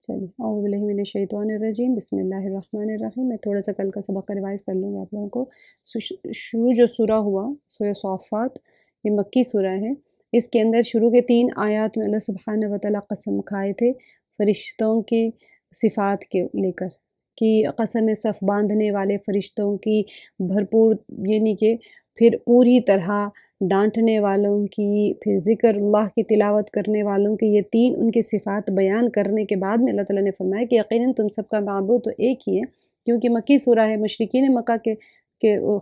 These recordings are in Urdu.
چلیے اعوذ باللہ من الشیطان الرجیم، بسم اللہ الرحمن الرحیم۔ میں تھوڑا سا کل کا سبق کا ریوائز کر لوں گی آپ لوگوں کو۔ شروع جو سورہ ہوا، سورہ صافات، یہ مکی سورہ ہے۔ اس کے اندر شروع کے 3 آیات میں اللہ سبحانہ وتعالیٰ قسم کھائے تھے فرشتوں کی صفات کے لے کر، کہ قسم صف باندھنے والے فرشتوں کی بھرپور، یعنی کہ پھر پوری طرح ڈانٹنے والوں کی، پھر ذکر اللہ کی تلاوت کرنے والوں کی، یہ 3 ان کی صفات بیان کرنے کے بعد میں اللہ تعالیٰ نے فرمایا کہ یقیناً تم سب کا معبود تو ایک ہی ہے، کیونکہ مکی سورہ ہے، مشرکین مکہ کے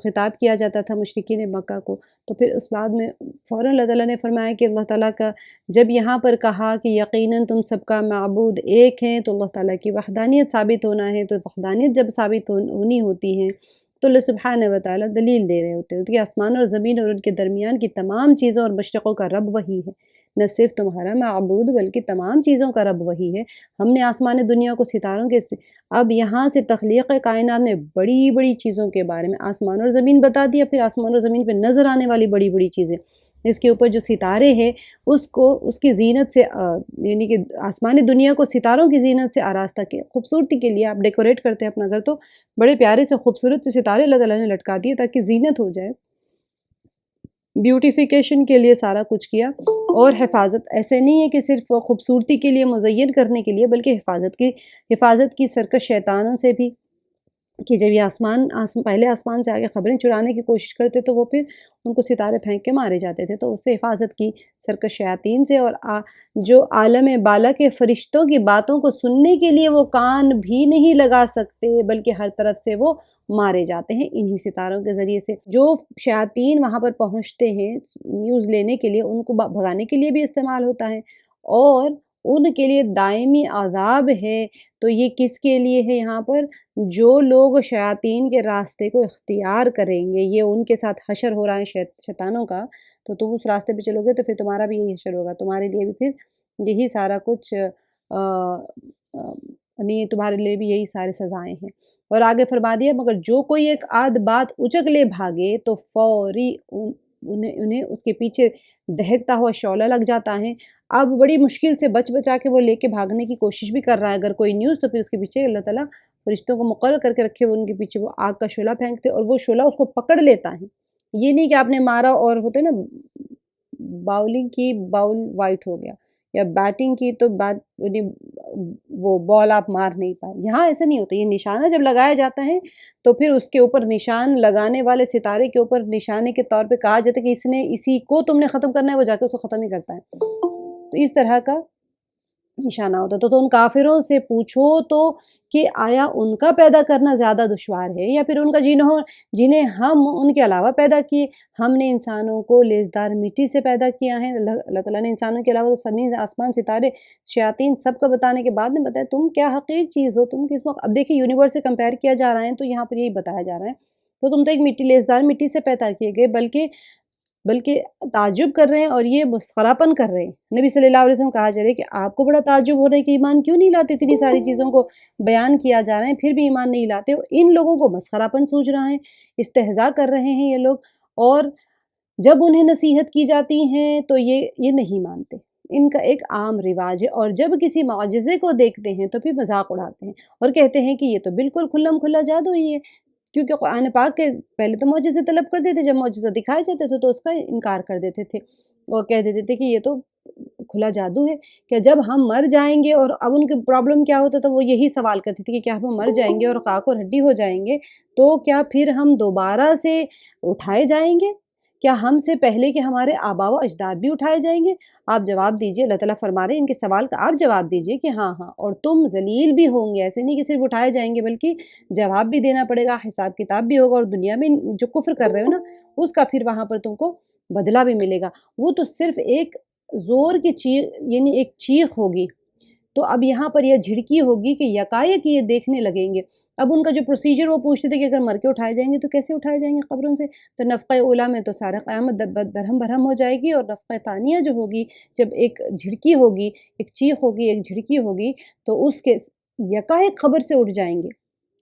خطاب کیا جاتا تھا مشرکین مکہ کو۔ تو پھر اس بعد میں فوراً اللہ تعالیٰ نے فرمایا کہ اللہ تعالیٰ کا جب یہاں پر کہا کہ یقیناً تم سب کا معبود ایک ہیں، تو اللہ تعالیٰ کی وحدانیت ثابت ہونا ہے۔ تو وحدانیت جب ثابت ہونی ہوتی ہے تو اللہ سبحانہ وتعالیٰ دلیل دے رہے ہوتے ہیں کہ آسمان اور زمین اور ان کے درمیان کی تمام چیزوں اور مشرقوں کا رب وہی ہے، نہ صرف تمہارا معبود بلکہ تمام چیزوں کا رب وہی ہے۔ ہم نے آسمان دنیا کو ستاروں کے اب یہاں سے تخلیق کائنات میں بڑی بڑی چیزوں کے بارے میں آسمان اور زمین بتا دیا، پھر آسمان اور زمین پہ نظر آنے والی بڑی بڑی چیزیں، اس کے اوپر جو ستارے ہیں اس کی زینت سے، یعنی کہ آسمانی دنیا کو ستاروں کی زینت سے آراستہ کے خوبصورتی کے لیے آپ ڈیکوریٹ کرتے ہیں اپنا گھر، تو بڑے پیارے سے خوبصورت سے ستارے اللہ تعالیٰ نے لٹکا دیے تاکہ زینت ہو جائے، بیوٹیفیکیشن کے لیے سارا کچھ کیا۔ اور حفاظت ایسے نہیں ہے کہ صرف خوبصورتی کے لیے، مزین کرنے کے لیے، بلکہ حفاظت کی سرکش شیطانوں سے بھی، کہ جب یہ پہلے آسمان سے آگے خبریں چرانے کی کوشش کرتے تو وہ پھر ان کو ستارے پھینک کے مارے جاتے تھے، تو اس سے حفاظت کی سرکش شیاطین سے، اور جو عالم بالا کے فرشتوں کی باتوں کو سننے کے لیے وہ کان بھی نہیں لگا سکتے، بلکہ ہر طرف سے وہ مارے جاتے ہیں انہی ستاروں کے ذریعے سے۔ جو شیاطین وہاں پر پہنچتے ہیں نیوز لینے کے لیے، ان کو بھگانے کے لیے بھی استعمال ہوتا ہے، اور ان کے لیے دائمی عذاب ہے۔ تو یہ کس کے لیے ہے؟ یہاں پر جو لوگ شیاطین کے راستے کو اختیار کریں گے، یہ ان کے ساتھ حشر ہو رہا ہے شیطانوں کا، تو تم اس راستے پہ چلو گے تو پھر تمہارا بھی یہی حشر ہوگا، تمہارے لیے بھی پھر یہی سارا کچھ، یعنی تمہارے لیے بھی یہی سارے سزائیں ہیں۔ اور آگے فرما دیا، مگر جو کوئی ایک آدھ بات اچک لے بھاگے تو فوری انہیں اس کے پیچھے دہکتا ہوا شعلہ لگ جاتا ہے۔ اب بڑی مشکل سے بچا کے وہ لے کے بھاگنے کی کوشش بھی کر رہا ہے اگر کوئی نیوز، تو پھر اس کے پیچھے اللہ تعالیٰ فرشتوں کو مقرر کر کے رکھے ہوئے ان کے پیچھے وہ آگ کا شعلہ پھینکتے، اور وہ شعلہ اس کو پکڑ لیتا ہے۔ یہ نہیں کہ آپ نے مارا اور ہوتے نا باؤلنگ کی باؤل وائٹ ہو گیا، یا بیٹنگ کی تو وہ بال آپ مار نہیں پائے، یہاں ایسا نہیں ہوتا۔ یہ نشانہ جب لگایا جاتا ہے تو پھر اس کے اوپر نشان لگانے والے ستارے کے اوپر نشانے کے طور پہ کہا جاتا ہے کہ اسی کو تم نے ختم کرنا ہے، وہ جا کے اس کو ختم ہی کرتا ہے۔ تو اس طرح کا نشانہ ہوتا ہے۔ تو ان کافروں سے پوچھو تو کہ آیا ان کا پیدا کرنا زیادہ دشوار ہے یا پھر ان کا جنہیں ہم ان کے علاوہ پیدا کیے؟ ہم نے انسانوں کو لیزدار مٹی سے پیدا کیا ہے۔ اللہ تعالیٰ نے انسانوں کے علاوہ زمین، آسمان، ستارے، شیاطین سب کا بتانے کے بعد نے بتایا تم کیا حقیر چیز ہو، تم کس موقع۔ اب دیکھیں یونیورس سے کمپیئر کیا جا رہا ہے تو یہاں پر یہی بتایا جا رہا ہے، تو تم تو ایک لیزدار مٹی سے پیدا کیے گئے، بلکہ تعجب کر رہے ہیں اور یہ مسخراپن کر رہے ہیں۔ نبی صلی اللہ علیہ وسلم کہا جا رہا ہے کہ آپ کو بڑا تعجب ہو رہا ہے کہ ایمان کیوں نہیں لاتے، اتنی ساری چیزوں کو بیان کیا جا رہا ہے پھر بھی ایمان نہیں لاتے۔ ان لوگوں کو مسخراپن سوچ رہا ہے، استہزاء کر رہے ہیں یہ لوگ، اور جب انہیں نصیحت کی جاتی ہیں تو یہ نہیں مانتے۔ ان کا ایک عام رواج ہے، اور جب کسی معجزے کو دیکھتے ہیں تو پھر مذاق اڑاتے ہیں اور کہتے ہیں کہ یہ تو بالکل کھلم کھلا جادو ہی ہے، کیونکہ قرآن پاک کے پہلے تو معجزے طلب کرتے تھے، جب معجزہ دکھائے جاتے تھے تو اس کا انکار کر دیتے تھے اور کہہ دیتے تھے کہ یہ تو کھلا جادو ہے۔ کہ جب ہم مر جائیں گے، اور اب ان کی پرابلم کیا ہوتا تھا، وہ یہی سوال کرتے تھے کہ کیا ہم مر جائیں گے اور خاک اور ہڈی ہو جائیں گے تو کیا پھر ہم دوبارہ سے اٹھائے جائیں گے؟ کیا ہم سے پہلے کے ہمارے آباء و اجداد بھی اٹھائے جائیں گے؟ آپ جواب دیجئے، اللہ تعالیٰ فرما رہے ہیں ان کے سوال کا آپ جواب دیجئے کہ ہاں اور تم ذلیل بھی ہوں گے، ایسے نہیں کہ صرف اٹھائے جائیں گے بلکہ جواب بھی دینا پڑے گا، حساب کتاب بھی ہوگا، اور دنیا میں جو کفر کر رہے ہو نا اس کا پھر وہاں پر تم کو بدلہ بھی ملے گا۔ وہ تو صرف ایک زور کی چیخ، یعنی ایک چیخ ہوگی، تو اب یہاں پر یہ جھڑکی ہوگی کہ یکایک یہ دیکھنے لگیں گے۔ اب ان کا جو پروسیجر، وہ پوچھتے تھے کہ اگر مر کے اٹھائے جائیں گے تو کیسے اٹھائے جائیں گے قبروں سے؟ تو نفخہ اولیٰ میں تو سارا قیامت درہم برہم ہو جائے گی، اور نفخہ ثانیہ جو ہوگی، جب ایک جھڑکی ہوگی، ایک چیخ ہوگی، ایک جھڑکی ہوگی، تو اس کے یکایک خبر سے اٹھ جائیں گے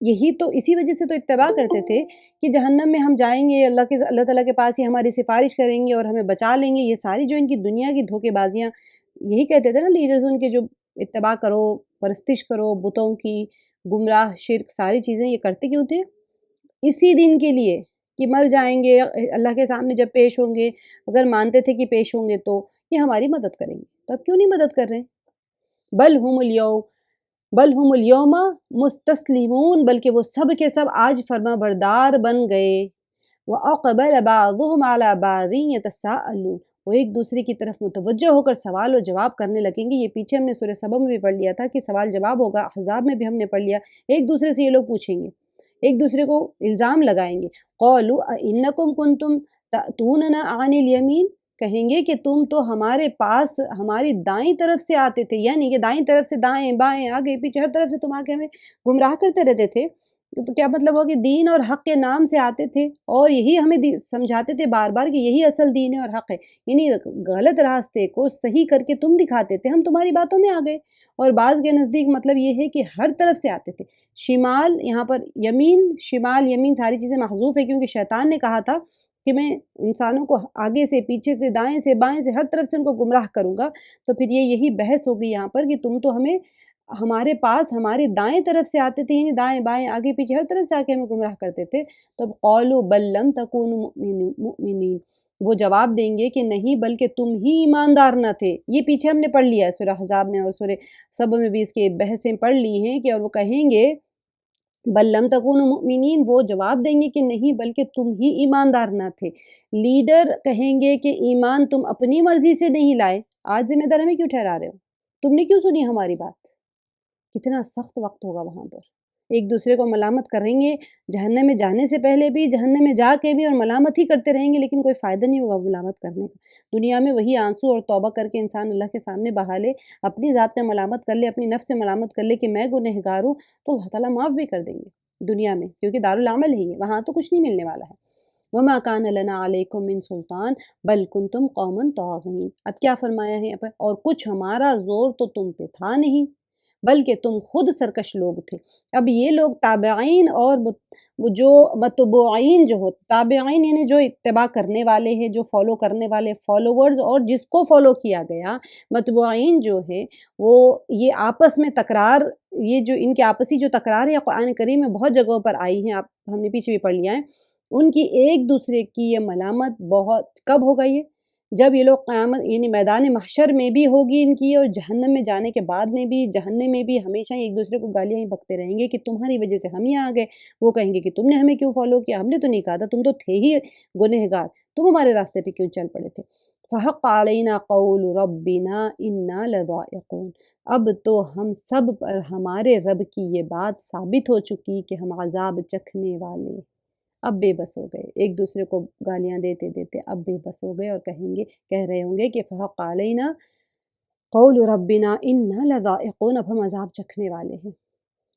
یہی تو اسی وجہ سے تو اتباع کرتے تھے کہ جہنم میں ہم جائیں گے، اللہ تعالیٰ کے پاس ہی ہماری سفارش کریں گے اور ہمیں بچا لیں گے۔ یہ ساری جو ان کی دنیا کی دھوکے بازیاں، یہی کہتے تھے نا لیڈرز ان کے، جو اتباع کرو، پرستش کرو بتوں کی، گمراہ، شرک، ساری چیزیں یہ کرتے کیوں تھے؟ اسی دن کے لیے کہ مر جائیں گے، اللہ کے سامنے جب پیش ہوں گے، اگر مانتے تھے کہ پیش ہوں گے تو یہ ہماری مدد کریں گے۔ تو اب کیوں نہیں مدد کر رہے؟ بل ہم الیوم مستسلمون، بلکہ وہ سب کے سب آج فرما بردار بن گئے۔ وَأَقْبَلَ بَعْضُهُمْ عَلَى بَعْضٍ يَتَسَاءَلُونَ، وہ ایک دوسرے کی طرف متوجہ ہو کر سوال و جواب کرنے لگیں گے۔ یہ پیچھے ہم نے سورہ سبا میں بھی پڑھ لیا تھا کہ سوال جواب ہوگا، احزاب میں بھی ہم نے پڑھ لیا۔ ایک دوسرے سے یہ لوگ پوچھیں گے، ایک دوسرے کو الزام لگائیں گے۔ قَالُوا أَإِنَّكُمْ كُنْتُمْ تَأْتُونَنَا عَنِ الْيَمِينِ، کہیں گے کہ تم تو ہمارے پاس ہماری دائیں طرف سے آتے تھے، یعنی کہ دائیں طرف سے، دائیں بائیں آگے پیچھے ہر طرف سے تم آ کے ہمیں گمراہ کرتے رہتے تھے۔ تو کیا مطلب ہو کہ دین اور حق کے نام سے آتے تھے اور یہی ہمیں سمجھاتے تھے بار بار کہ یہی اصل دین ہے اور حق ہے، یعنی غلط راستے کو صحیح کر کے تم دکھاتے تھے، ہم تمہاری باتوں میں آ گئے۔ اور بعض کے نزدیک مطلب یہ ہے کہ ہر طرف سے آتے تھے۔ شمال، یہاں پر یمین، شمال، یمین ساری چیزیں محذوف ہے کیونکہ شیطان نے کہا تھا کہ میں انسانوں کو آگے سے، پیچھے سے، دائیں سے، بائیں سے، ہر طرف سے ان کو گمراہ کروں گا۔ تو پھر یہی بحث ہوگی یہاں پر کہ تم تو ہمیں ہمارے پاس ہماری دائیں طرف سے آتے تھے، یعنی دائیں بائیں آگے پیچھے ہر طرف سے آ کے ہمیں گمراہ کرتے تھے۔ تو قالوا بل لم تکونوا مؤمنین، وہ جواب دیں گے کہ نہیں، بلکہ تم ہی ایماندار نہ تھے۔ یہ پیچھے ہم نے پڑھ لیا ہے سورہ احزاب میں اور سورہ سبا میں بھی اس کے بحثیں پڑھ لی ہیں کہ اور وہ کہیں گے بل لم تکونوا مؤمنین، وہ جواب دیں گے کہ نہیں، بلکہ تم ہی ایماندار نہ تھے۔ لیڈر کہیں گے کہ ایمان تم اپنی مرضی سے نہیں لائے، آج ذمہ دار ہمیں کیوں ٹھہرا رہے ہو؟ تم نے کیوں سنی ہماری بات؟ کتنا سخت وقت ہوگا وہاں پر، ایک دوسرے کو ملامت کریں گے، جہنم میں جانے سے پہلے بھی، جہنم میں جا کے بھی، اور ملامت ہی کرتے رہیں گے، لیکن کوئی فائدہ نہیں ہوگا ملامت کرنے کا۔ دنیا میں وہی آنسو اور توبہ کر کے انسان اللہ کے سامنے بہا لے، اپنی ذات میں ملامت کر لے، اپنی نفس سے ملامت کر لے کہ میں گنہگار ہوں، تو اللہ تعالیٰ معاف بھی کر دیں گے دنیا میں، کیونکہ دارالعمل ہی ہے، وہاں تو کچھ نہیں ملنے والا ہے۔ وما کان لنا علیکم من سلطان بل کنتم قوما طاغین، اب کیا فرمایا ہے یہاں پر، اور کچھ ہمارا زور تو تم پہ تھا نہیں، بلکہ تم خود سرکش لوگ تھے۔ اب یہ لوگ تابعین اور وہ جو متبوعین، جو ہو تابعین یعنی جو اتباع کرنے والے ہیں، جو فالو کرنے والے، فالوورز، اور جس کو فالو کیا گیا، متبوعین جو ہے وہ یہ آپس میں تکرار، یہ جو ان کے آپسی جو تکرار ہے قرآن کریم میں بہت جگہوں پر آئی ہیں، ہم نے پیچھے بھی پڑھ لیا ہے، ان کی ایک دوسرے کی یہ ملامت بہت کب ہوگا؟ یہ جب یہ لوگ قیامت یعنی میدان محشر میں بھی ہوگی ان کی، اور جہنم میں جانے کے بعد میں بھی، جہنم میں بھی ہمیشہ ایک دوسرے کو گالیاں ہی بکتے رہیں گے کہ تمہاری وجہ سے ہم یہاں آ گئے۔ وہ کہیں گے کہ تم نے ہمیں کیوں فالو کیا، ہم نے تو نہیں کہا تھا، تم تو تھے ہی گنہگار، تم ہمارے راستے پہ کیوں چل پڑے تھے۔ فحق علینا قول ربنا انا لذائقون، اب تو ہم سب پر ہمارے رب کی یہ بات ثابت ہو چکی کہ ہم عذاب چکھنے والے۔ اب بے بس ہو گئے، ایک دوسرے کو گالیاں دیتے دیتے اب بے بس ہو گئے، اور کہہ رہے ہوں گے کہ فحق علینا قول ربنا انا لذائقون، اب ہم عذاب چکھنے والے ہیں۔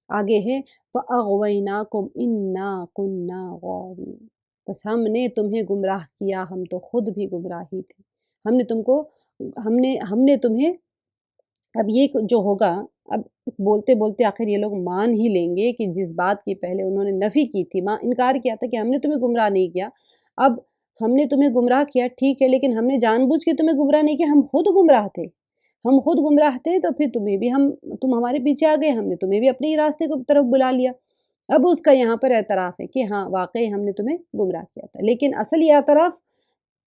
آگے ہے فاغویناکم انا کنا غاوین، بس ہم نے تمہیں گمراہ کیا، ہم تو خود بھی گمراہ ہی تھے، ہم نے تمہیں، اب یہ جو ہوگا، اب بولتے بولتے آخر یہ لوگ مان ہی لیں گے کہ جس بات کی پہلے انہوں نے نفی کی تھی، انکار کیا تھا کہ ہم نے تمہیں گمراہ نہیں کیا، اب ہم نے تمہیں گمراہ کیا ٹھیک ہے، لیکن ہم نے جان بوجھ کے تمہیں گمراہ نہیں کیا، ہم خود گمراہ تھے، تو پھر تم ہمارے پیچھے آ گئے، ہم نے تمہیں بھی اپنے راستے کی طرف بلا لیا۔ اب اس کا یہاں پر اعتراف ہے کہ ہاں واقعی ہم نے تمہیں گمراہ کیا تھا، لیکن اصل یہ اعتراف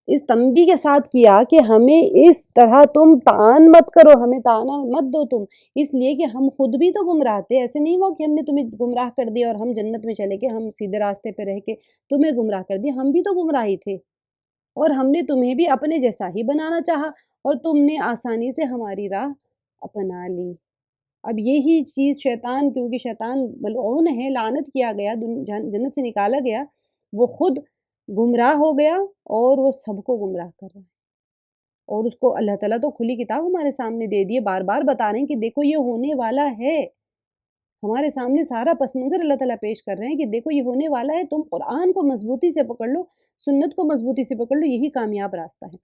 اس تنبیہ کے ساتھ کیا کہ ہمیں اس طرح تم تعان مت کرو، ہمیں تعانہ مت دو تم، اس لیے کہ ہم خود بھی تو گمراہ تھے، ایسے نہیں ہوا کہ ہم نے تمہیں گمراہ کر دیا اور ہم جنت میں چلے گئے، ہم سیدھے راستے پہ رہ کے تمہیں گمراہ کر دیا، ہم بھی تو گمراہی تھے، اور ہم نے تمہیں بھی اپنے جیسا ہی بنانا چاہا، اور تم نے آسانی سے ہماری راہ اپنا لی۔ اب یہی چیز شیطان، کیونکہ شیطان ملعون ہے، لعنت کیا گیا، جنت سے نکالا گیا، وہ خود گمراہ ہو گیا اور وہ سب کو گمراہ کر رہا ہے، اور اس کو اللہ تعالیٰ تو کھلی کتاب ہمارے سامنے دے دیے، بار بار بتا رہے ہیں کہ دیکھو یہ ہونے والا ہے، ہمارے سامنے سارا پس منظر اللہ تعالیٰ پیش کر رہے ہیں کہ دیکھو یہ ہونے والا ہے، تم قرآن کو مضبوطی سے پکڑ لو، سنت کو مضبوطی سے پکڑ لو، یہی کامیاب راستہ ہے۔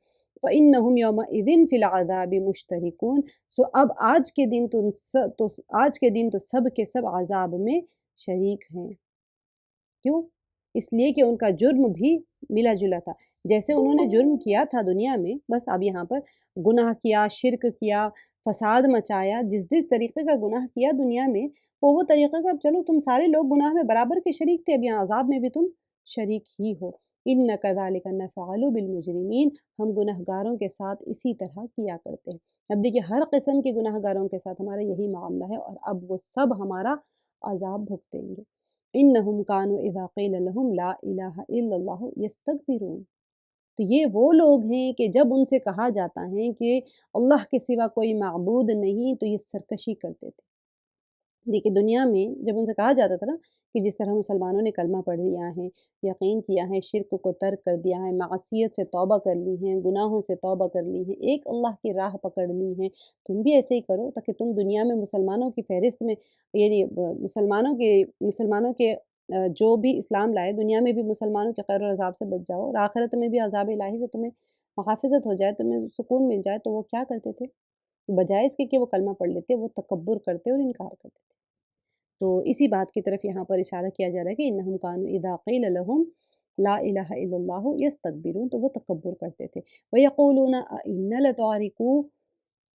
فَإِنَّهُمْ يَوْمَئِذٍ فِي الْعَذَابِ مُشْتَرِكُونَ، سو اب آج کے دن تو سب کے سب عذاب میں شریک ہیں۔ کیوں؟ اس لیے کہ ان کا جرم بھی ملا جلا تھا، جیسے انہوں نے جرم کیا تھا دنیا میں، بس اب یہاں پر گناہ کیا، شرک کیا، فساد مچایا، جس طریقے کا گناہ کیا دنیا میں، وہ طریقے کا اب چلو تم سارے لوگ گناہ میں برابر کے شریک تھے، اب یہاں عذاب میں بھی تم شریک ہی ہو۔ اِنَّ كَذَلِكَ نَفْعَلُ بِالْمُجْرِمِينَ، ہم گناہ گاروں کے ساتھ اسی طرح کیا کرتے ہیں۔ اب دیکھیے ہر قسم کے گناہ گاروں کے ساتھ ہمارا یہی معاملہ ہے، اور اب وہ سب ہمارا عذاب بھگتیں گے۔ إِنَّهُمْ كَانُوا إِذَا قِيلَ لَهُمْ لَا إِلَٰهَ إِلَّا اللَّهُ يَسْتَكْبِرُونَ، تو یہ وہ لوگ ہیں کہ جب ان سے کہا جاتا ہے کہ اللہ کے سوا کوئی معبود نہیں تو یہ سرکشی کرتے تھے۔ دیکھیے دنیا میں جب ان سے کہا جاتا تھا نا کہ جس طرح مسلمانوں نے کلمہ پڑھ لیا ہے، یقین کیا ہے، شرک کو ترک کر دیا ہے، معصیت سے توبہ کر لی ہے، گناہوں سے توبہ کر لی ہے، ایک اللہ کی راہ پکڑ لی ہے، تم بھی ایسے ہی کرو تاکہ تم دنیا میں مسلمانوں کی فہرست میں، یعنی مسلمانوں کے جو بھی اسلام لائے دنیا میں بھی مسلمانوں کے قہر و عذاب سے بچ جاؤ، اور آخرت میں بھی عذاب الہی سے تمہیں محافظت ہو جائے، تمہیں سکون مل جائے، تو وہ کیا کرتے تھے؟ بجائے اس کے کہ وہ کلمہ پڑھ لیتے، وہ تکبر کرتے اور انکار کرتے تھے۔ تو اسی بات کی طرف یہاں پر اشارہ کیا جا رہا ہے کہ انہم کانوا اذا قیل لہم لا الہ الا اللہ یستکبرون، تو وہ تکبر کرتے تھے۔ ویقولون ائنا لتارکو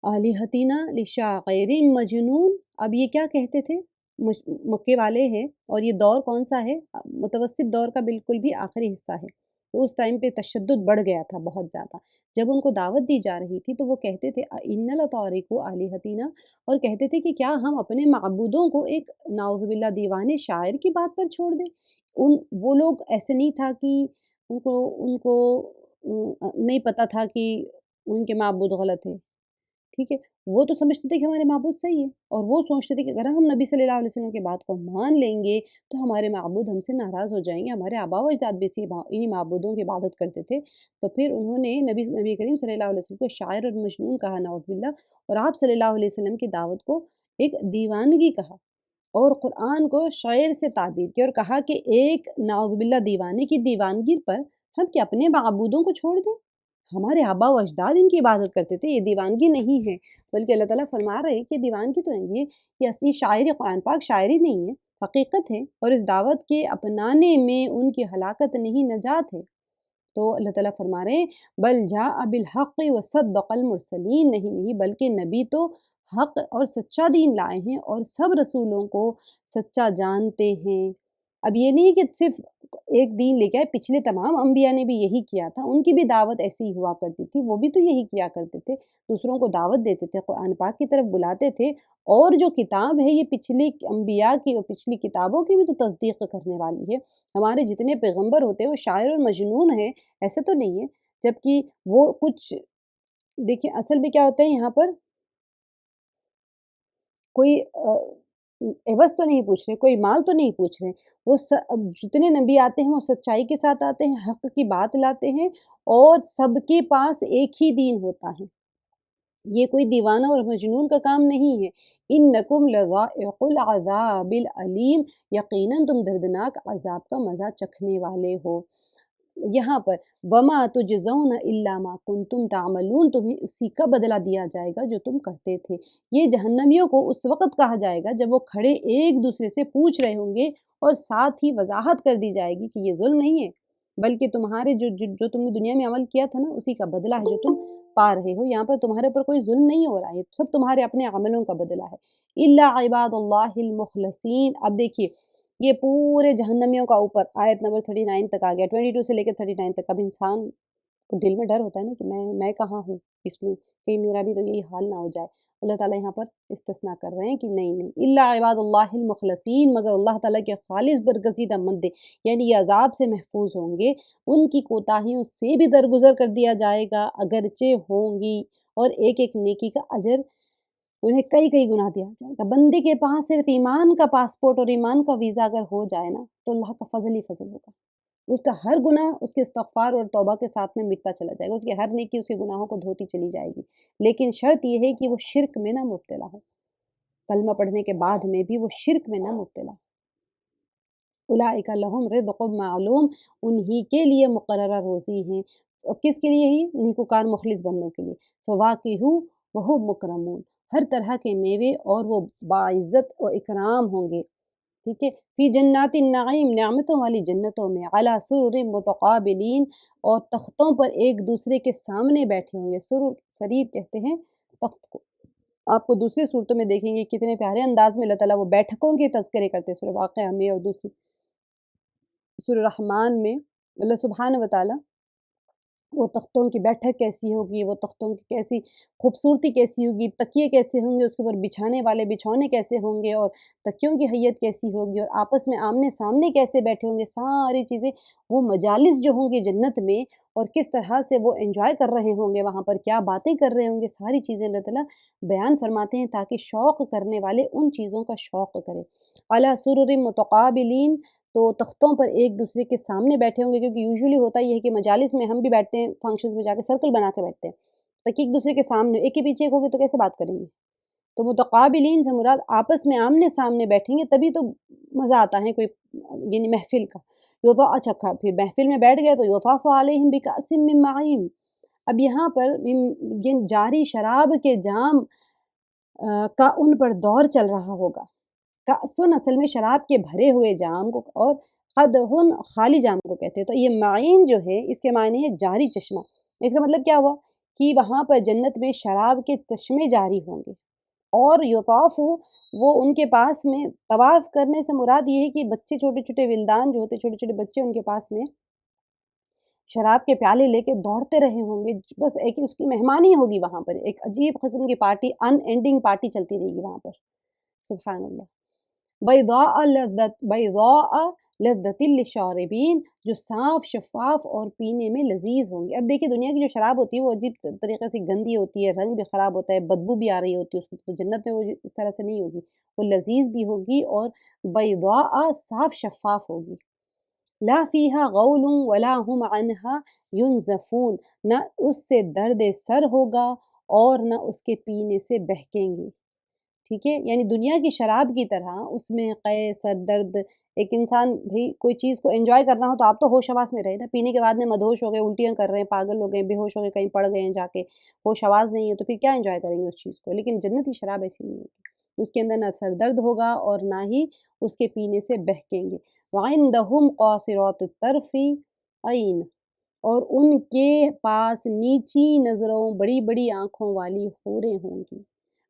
آلہتنا لشاعر مجنون، اب یہ کیا کہتے تھے؟ مکے والے ہیں، اور یہ دور کون سا ہے؟ متوسط دور کا بالکل بھی آخری حصہ ہے، تو اس ٹائم پہ تشدد بڑھ گیا تھا بہت زیادہ۔ جب ان کو دعوت دی جا رہی تھی تو وہ کہتے تھے ائنا لتارکو آلہتنا، اور کہتے تھے کہ کیا ہم اپنے معبودوں کو ایک نعوذ باللہ دیوانے شاعر کی بات پر چھوڑ دیں؟ وہ لوگ ایسے نہیں تھا کہ ان کو نہیں پتہ تھا کہ ان کے معبود غلط ہے، ٹھیک ہے؟ وہ تو سمجھتے تھے کہ ہمارے معبود صحیح ہیں، اور وہ سوچتے تھے کہ اگر ہم نبی صلی اللہ علیہ وسلم کی بات کو مان لیں گے تو ہمارے معبود ہم سے ناراض ہو جائیں گے، ہمارے آبا و اجداد بھی انہی معبودوں کی عبادت کرتے تھے۔ تو پھر انہوں نے نبی کریم صلی اللہ علیہ وسلم کو شاعر اور مجنون کہا نعوذ باللہ، اور آپ صلی اللہ علیہ وسلم کی دعوت کو ایک دیوانگی کہا، اور قرآن کو شعر سے تعبیر کیا، اور کہا کہ ایک نعوذ باللہ دیوانے کی دیوانگی پر ہم کیا اپنے معبودوں کو چھوڑ دیں؟ ہمارے آبا و اجداد ان کی عبادت کرتے تھے، یہ دیوانگی نہیں ہے، بلکہ اللہ تعالیٰ فرما رہے ہیں کہ دیوانگی تو نہیں ہے، یہ اصلی شاعری قرآن پاک شاعری نہیں ہے، حقیقت ہے، اور اس دعوت کے اپنانے میں ان کی ہلاکت نہیں نجات ہے۔ تو اللہ تعالیٰ فرما رہے ہیں بل جاء بالحق وصدق المرسلین، نہیں بلکہ نبی تو حق اور سچا دین لائے ہیں، اور سب رسولوں کو سچا جانتے ہیں۔ اب یہ نہیں کہ صرف ایک دین لے کے آئے، پچھلے تمام انبیاء نے بھی یہی کیا تھا، ان کی بھی دعوت ایسی ہی ہوا کرتی تھی، وہ بھی تو یہی کیا کرتے تھے، دوسروں کو دعوت دیتے تھے، قرآن پاک کی طرف بلاتے تھے، اور جو کتاب ہے یہ پچھلی انبیاء کی اور پچھلی کتابوں کی بھی تو تصدیق کرنے والی ہے۔ ہمارے جتنے پیغمبر ہوتے ہیں وہ شاعر اور مجنون ہیں، ایسے تو نہیں ہے، جبکہ وہ کچھ دیکھیں اصل میں کیا ہوتا ہے یہاں پر، کوئی عوض تو نہیں پوچھ رہے، کوئی مال تو نہیں پوچھ رہے، وہ جتنے نبی آتے ہیں وہ سچائی کے ساتھ آتے ہیں، حق کی بات لاتے ہیں، اور سب کے پاس ایک ہی دین ہوتا ہے، یہ کوئی دیوانہ اور مجنون کا کام نہیں ہے۔ انکم لذائق العذاب العلیم، یقیناً تم دردناک عذاب کا مزہ چکھنے والے ہو۔ یہاں پر وما تجزون الا ما کنتم تعملون، تمہیں اسی کا بدلہ دیا جائے گا جو تم کرتے تھے۔ یہ جہنمیوں کو اس وقت کہا جائے گا جب وہ کھڑے ایک دوسرے سے پوچھ رہے ہوں گے، اور ساتھ ہی وضاحت کر دی جائے گی کہ یہ ظلم نہیں ہے، بلکہ تمہارے جو تم نے دنیا میں عمل کیا تھا نا اسی کا بدلہ ہے جو تم پا رہے ہو، یہاں پر تمہارے اوپر کوئی ظلم نہیں ہو رہا ہے، سب تمہارے اپنے عملوں کا بدلہ ہے۔ الا عباد اللہ المخلصین، اب دیکھیے یہ پورے جہنمیوں کا اوپر آیت نمبر 39 تک آ گیا، 22 سے لے کے 39 تک۔ اب انسان کو دل میں ڈر ہوتا ہے نا کہ میں کہاں ہوں اس میں، کہیں میرا بھی تو یہی حال نہ ہو جائے۔ اللہ تعالیٰ یہاں پر استثناء کر رہے ہیں کہ نہیں الا عباد اللہ المخلصین، مگر اللہ تعالیٰ کے خالص برگزیدہ بندے، یعنی یہ عذاب سے محفوظ ہوں گے، ان کی کوتاہیوں سے بھی درگزر کر دیا جائے گا اگرچہ ہوں گی، اور ایک ایک نیکی کا اجر انہیں کئی کئی گنا دیا جائے گا۔ بندے کے پاس صرف ایمان کا پاسپورٹ اور ایمان کا ویزا اگر ہو جائے نا تو اللہ کا فضل ہی فضل ہوگا، اس کا ہر گناہ اس کے استغفار اور توبہ کے ساتھ میں مٹتا چلا جائے گا، اس کی ہر نیکی اس کے گناہوں کو دھوتی چلی جائے گی، لیکن شرط یہ ہے کہ وہ شرک میں نہ مبتلا ہو، کلمہ پڑھنے کے بعد میں بھی وہ شرک میں نہ مبتلا ہو۔ اولئک لہم رزق معلوم، انہی کے لیے مقررہ روزی ہیں، اب کس کے لیے ہی؟ نیکوکار مخلص بندوں کے لیے۔ فواکہ وہم مکرمون، ہر طرح کے میوے اور وہ باعزت و اکرام ہوں گے۔ ٹھیک ہے، فی جنات النعیم، نعمتوں والی جنتوں میں، علی سرر متقابلین، اور تختوں پر ایک دوسرے کے سامنے بیٹھے ہوں گے۔ سرر، سریر کہتے ہیں تخت کو۔ آپ کو دوسری صورتوں میں دیکھیں گے کتنے پیارے انداز میں اللہ تعالیٰ وہ بیٹھکوں کے تذکرے کرتے ہیں، سورہ واقعہ میں اور دوسری سورہ رحمان میں اللہ سبحانہ و تعالیٰ وہ تختوں کی بیٹھک کیسی ہوگی، وہ تختوں کی کیسی خوبصورتی کیسی ہوگی، تکیے کیسے ہوں گے، اس کے اوپر بچھانے والے بچھونے کیسے ہوں گے، اور تکیوں کی حیت کیسی ہوگی، اور آپس میں آمنے سامنے کیسے بیٹھے ہوں گے، ساری چیزیں وہ مجالس جو ہوں گی جنت میں، اور کس طرح سے وہ انجوائے کر رہے ہوں گے وہاں پر، کیا باتیں کر رہے ہوں گے، ساری چیزیں اللہ تعالیٰ بیان فرماتے ہیں تاکہ شوق کرنے والے ان چیزوں کا شوق کرے۔ علی سرر متقابلین، تو تختوں پر ایک دوسرے کے سامنے بیٹھے ہوں گے، کیونکہ یوزولی ہوتا یہ ہے کہ مجالس میں ہم بھی بیٹھتے ہیں، فنکشنز میں جا کے سرکل بنا کے بیٹھتے ہیں، تاکہ ایک دوسرے کے سامنے، ایک کے پیچھے ایک ہوگے تو کیسے بات کریں گے؟ تو متقابلین سے مراد آپس میں آمنے سامنے بیٹھیں گے تبھی تو مزہ آتا ہے کوئی یعنی محفل کا۔ اچھا پھر محفل میں بیٹھ گئے تو یطاف علیہم بکأس من معین، اب یہاں پر جاری شراب کے جام کا ان پر دور چل رہا ہوگا۔ کأسن اصل میں شراب کے بھرے ہوئے جام کو، اور قدحن خالی جام کو کہتے ہیں، تو یہ معین جو ہے اس کے معنی ہے جاری چشمہ۔ اس کا مطلب کیا ہوا کہ وہاں پر جنت میں شراب کے چشمے جاری ہوں گے، اور یطاف وہ ان کے پاس میں، طواف کرنے سے مراد یہ ہے کہ بچے چھوٹے چھوٹے ولدان جو ہوتے، چھوٹے چھوٹے بچے ان کے پاس میں شراب کے پیالے لے کے دوڑتے رہے ہوں گے، بس ایک اس کی مہمانی ہوگی وہاں پر، ایک عجیب قسم کی پارٹی، ان اینڈنگ پارٹی چلتی رہے گی وہاں پر، سبحان اللہ۔ بیضاء لذت للشاربین، جو صاف شفاف اور پینے میں لذیذ ہوں گے۔ اب دیکھیں دنیا کی جو شراب ہوتی ہے وہ عجیب طریقے سے گندی ہوتی ہے، رنگ بھی خراب ہوتا ہے، بدبو بھی آ رہی ہوتی ہے اس کو، تو جنت میں وہ اس طرح سے نہیں ہوگی، وہ لذیذ بھی ہوگی اور بیضاء صاف شفاف ہوگی۔ لا فیہا غول ولا هم عنہا ینزفون، نہ اس سے درد سر ہوگا اور نہ اس کے پینے سے بہکیں گے، ٹھیک ہے، یعنی دنیا کی شراب کی طرح اس میں قے سر درد، ایک انسان بھی کوئی چیز کو انجوائے کرنا ہو تو آپ تو ہوش حواس میں رہے نا، پینے کے بعد میں مدہوش ہو گئے، الٹیاں کر رہے ہیں، پاگل ہو گئے، بے ہوش ہو گئے، کہیں پڑ گئے ہیں جا کے، ہوش حواس نہیں ہے تو پھر کیا انجوائے کریں گے اس چیز کو، لیکن جنتی شراب ایسی نہیں ہوگی، اس کے اندر نہ سر درد ہوگا اور نہ ہی اس کے پینے سے بہکیں گے۔ وعندہم قاصرات الطرف عین، اور ان کے پاس نیچی نظروں بڑی بڑی آنکھوں والی حوریں ہوں گی۔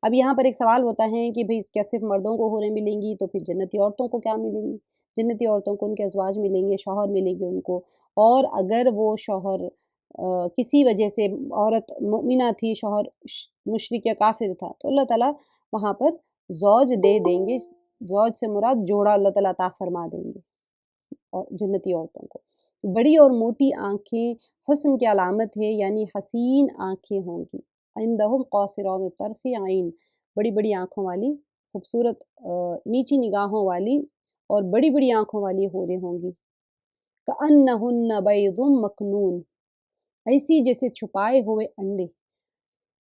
اب یہاں پر ایک سوال ہوتا ہے کہ بھئی کیا صرف مردوں کو حوریں ملیں گی، تو پھر جنتی عورتوں کو کیا ملیں گی؟ جنتی عورتوں کو ان کے ازواج ملیں گے، شوہر ملیں گے ان کو، اور اگر وہ شوہر کسی وجہ سے عورت مؤمنہ تھی، شوہر مشرک یا کافر تھا، تو اللہ تعالیٰ وہاں پر زوج دے دیں گے، زوج سے مراد جوڑا اللہ تعالیٰ عطا فرما دیں گے اور جنتی عورتوں کو۔ بڑی اور موٹی آنکھیں حسن کی علامت ہے، یعنی حسین آنکھیں ہوں گی۔ عندہم قاصرات الطرف عین، بڑی بڑی آنکھوں والی، خوبصورت نیچی نگاہوں والی اور بڑی بڑی آنکھوں والی حوریں ہوں گی۔ کأنہن بیض مکنون، ایسی جیسے چھپائے ہوئے انڈے۔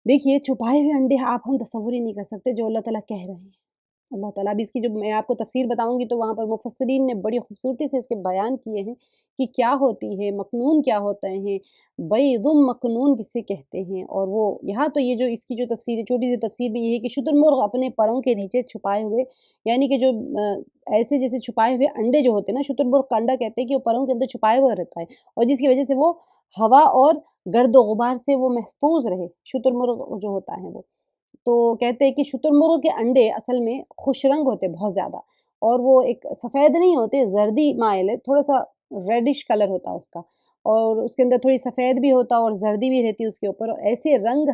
دیکھیے چھپائے ہوئے انڈے آپ ہم تصور ہی نہیں کر سکتے جو اللہ تعالیٰ کہہ رہے ہیں۔ اللہ تعالیٰ بھی اس کی جو میں آپ کو تفسیر بتاؤں گی تو وہاں پر مفسرین نے بڑی خوبصورتی سے اس کے بیان کیے ہیں کہ کیا ہوتی ہے مکنون، کیا ہوتا ہے بیض مکنون کسے کہتے ہیں، اور وہ یہاں تو یہ جو اس کی جو تفسیر ہے، چھوٹی سی تفسیر میں یہ ہے کہ شتر مرغ اپنے پروں کے نیچے چھپائے ہوئے، یعنی کہ جو ایسے جیسے چھپائے ہوئے انڈے جو ہوتے ہیں نا، شتر مرغ کا انڈا کہتے ہیں کہ وہ پروں کے اندر چھپائے ہوئے رہتا ہے، اور جس کی وجہ سے وہ ہوا اور گرد و غبار سے وہ محفوظ رہے، شتر مرغ جو ہوتا ہے وہ، تو کہتے ہیں کہ شتر مرغ کے انڈے اصل میں خوش رنگ ہوتے بہت زیادہ، اور وہ ایک سفید نہیں ہوتے، زردی مائل ہے، تھوڑا سا ریڈش کلر ہوتا اس کا، اور اس کے اندر تھوڑی سفید بھی ہوتا اور زردی بھی رہتی اس کے اوپر، اور ایسے رنگ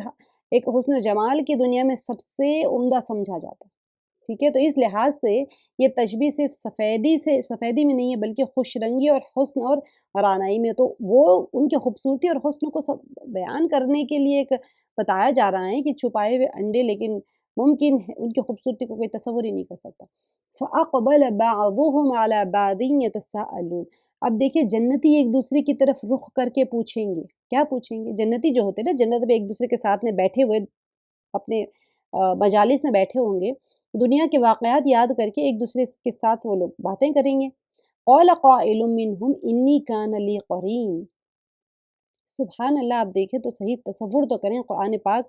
ایک حسن و جمال کی دنیا میں سب سے عمدہ سمجھا جاتا ہے، ٹھیک ہے، تو اس لحاظ سے یہ تشبیہ صرف سفیدی میں نہیں ہے بلکہ خوش رنگی اور حسن اور رعنائی میں، تو وہ ان کی خوبصورتی اور حسن کو سب بیان کرنے کے لیے ایک بتایا جا رہا ہے کہ چھپائے ہوئے انڈے، لیکن ممکن ہے ان کی خوبصورتی کو کوئی تصور ہی نہیں کر سکتا۔ فَأَقْبَلَ بَعْضُهُمْ عَلَى بَعْضٍ يَتَسَاءَلُونَ، اب دیکھیں جنتی ایک دوسرے کی طرف رخ کر کے پوچھیں گے، کیا پوچھیں گے؟ جنتی جو ہوتے ہیں نا جنت میں ایک دوسرے کے ساتھ میں بیٹھے ہوئے اپنے مجالس میں بیٹھے ہوں گے، دنیا کے واقعات یاد کر کے ایک دوسرے کے ساتھ وہ لوگ باتیں کریں گے۔ قَالَ قَائِلٌ مِّنْهُمْ إِنِّي كَانَ لِي قَرِينٌ، سبحان اللہ، آپ دیکھیں تو صحیح، تصور تو کریں قرآن پاک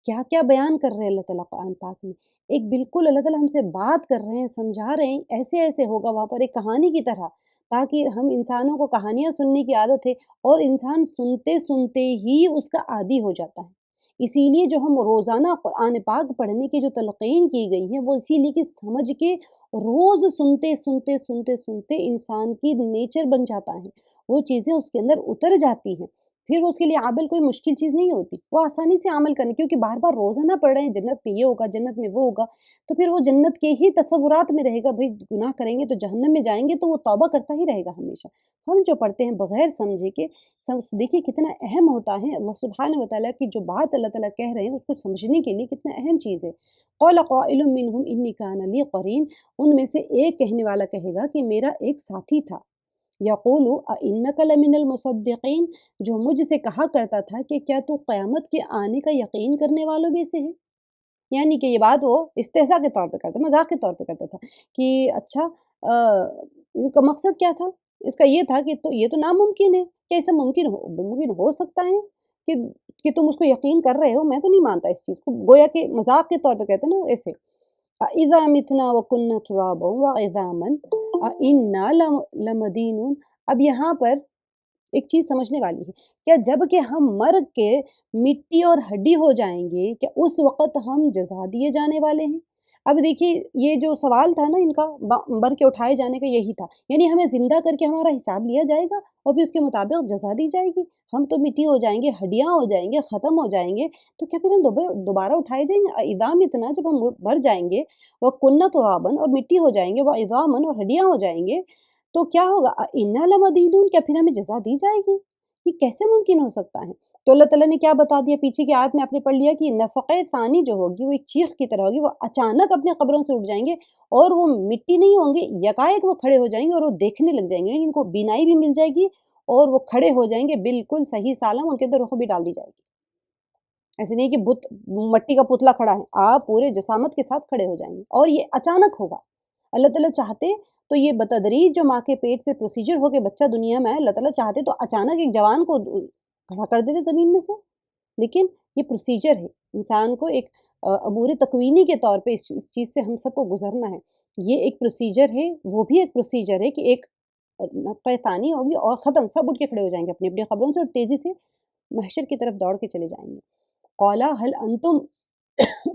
کیا کیا بیان کر رہے ہیں اللہ تعالیٰ قرآن پاک میں۔ ایک بالکل اللہ تعالیٰ ہم سے بات کر رہے ہیں، سمجھا رہے ہیں، ایسے ایسے ہوگا وہاں پر ایک کہانی کی طرح، تاکہ ہم انسانوں کو کہانیاں سننے کی عادت ہے اور انسان سنتے سنتے ہی اس کا عادی ہو جاتا ہے۔ اسی لیے جو ہم روزانہ قرآن پاک پڑھنے کی جو تلقین کی گئی ہے وہ اسی لیے کہ سمجھ کے روز سنتے سنتے سنتے سنتے انسان کی نیچر بن جاتا ہے، وہ چیزیں اس کے اندر اتر جاتی ہیں، پھر وہ اس کے لیے عمل کوئی مشکل چیز نہیں ہوتی، وہ آسانی سے عمل کرنے، کیونکہ بار بار روزانہ پڑھ رہے ہیں جنت میں یہ ہوگا، جنت میں وہ ہوگا، تو پھر وہ جنت کے ہی تصورات میں رہے گا، بھئی گناہ کریں گے تو جہنم میں جائیں گے تو وہ توبہ کرتا ہی رہے گا ہمیشہ۔ ہم جو پڑھتے ہیں بغیر سمجھے کے دیکھیے کتنا اہم ہوتا ہے، اللہ سبحانہ وتعالیٰ کی جو بات اللہ تعالیٰ کہہ رہے ہیں اس کو سمجھنے کے لیے کتنا اہم چیز ہے۔ قال قائل منهم انی کان لی قرین، ان میں سے ایک کہنے والا کہے گا کہ میرا ایک ساتھی تھا، یقول اِنَّکَ لَمِنَ الْمُصَدِّقِینَ، جو مجھ سے کہا کرتا تھا کہ کیا تو قیامت کے آنے کا یقین کرنے والوں میں سے ہے؟ یعنی کہ یہ بات وہ استہزاء کے طور پہ کرتا، مذاق کے طور پہ کرتا تھا کہ اچھا ان کا مقصد کیا تھا؟ اس کا یہ تھا کہ تو یہ تو ناممکن ہے، کیا ایسا ممکن ہو سکتا ہے کہ تم اس کو یقین کر رہے ہو؟ میں تو نہیں مانتا اس چیز کو، گویا کہ مذاق کے طور پہ کہتے ہیں نا ایسے۔ اِذَا مِتْنَا وَكُنَّا تُرَابًا وَعِظَامًا أَإِنَّا لَمَدِينُونَ، اب یہاں پر ایک چیز سمجھنے والی ہے، کیا جب کہ ہم مر کے مٹی اور ہڈی ہو جائیں گے کیا اس وقت ہم جزا دیے جانے والے ہیں؟ اب دیکھیے یہ جو سوال تھا نا ان کا مر کے اٹھائے جانے کا یہی تھا، یعنی ہمیں زندہ کر کے ہمارا حساب لیا جائے گا اور پھر اس کے مطابق جزا دی جائے گی، ہم تو مٹی ہو جائیں گے، ہڈیاں ہو جائیں گے، ختم ہو جائیں گے، تو کیا پھر ہم دوبارہ اٹھائے جائیں گے؟ اِذَا مِتْنَا، جب ہم مر جائیں گے، وَكُنَّا تُرَابًا اور مٹی ہو جائیں گے، وَعِظَامًا اور ہڈیاں ہو جائیں گے، تو کیا ہوگا؟ اِنَّا لَمَدِينُونَ، کیا پھر ہمیں جزا دی جائے گی؟ یہ کیسے ممکن ہو سکتا ہے؟ تو اللہ تعالیٰ نے کیا بتا دیا پیچھے کی آیت میں آپ نے پڑھ لیا کہ نفقہ ثانی جو ہوگی وہ ایک چیخ کی طرح ہوگی، وہ اچانک اپنے قبروں سے اٹھ جائیں گے اور وہ مٹی نہیں ہوں گے، یکایک وہ کھڑے ہو جائیں گے اور وہ دیکھنے لگ جائیں گے، یعنی ان کو بینائی بھی مل جائے گی اور وہ کھڑے ہو جائیں گے بالکل صحیح سالم، ان کے اندر روح بھی ڈال دی جائے گی۔ ایسے نہیں کہ مٹی کا پتلا کھڑا ہے، آپ پورے جسامت کے ساتھ کھڑے ہو جائیں گے اور یہ اچانک ہوگا۔ اللہ تعالیٰ چاہتے تو یہ بتدریج جو ماں کے پیٹ سے پروسیجر ہو کے بچہ دنیا میں آئے، اللہ تعالیٰ چاہتے تو اچانک ایک جوان کو کھڑا کر دیتے زمین میں سے، لیکن یہ پروسیجر ہے، انسان کو ایک عبور تکوینی کے طور پہ اس چیز سے ہم سب کو گزرنا ہے، یہ ایک پروسیجر ہے، وہ بھی ایک پروسیجر ہے کہ ایک نفخہ ثانی ہوگی اور ختم، سب اٹھ کے کھڑے ہو جائیں گے اپنی اپنی قبروں سے اور تیزی سے محشر کی طرف دوڑ کے چلے جائیں گے۔ قَالَ هَلْ أَنْتُمْ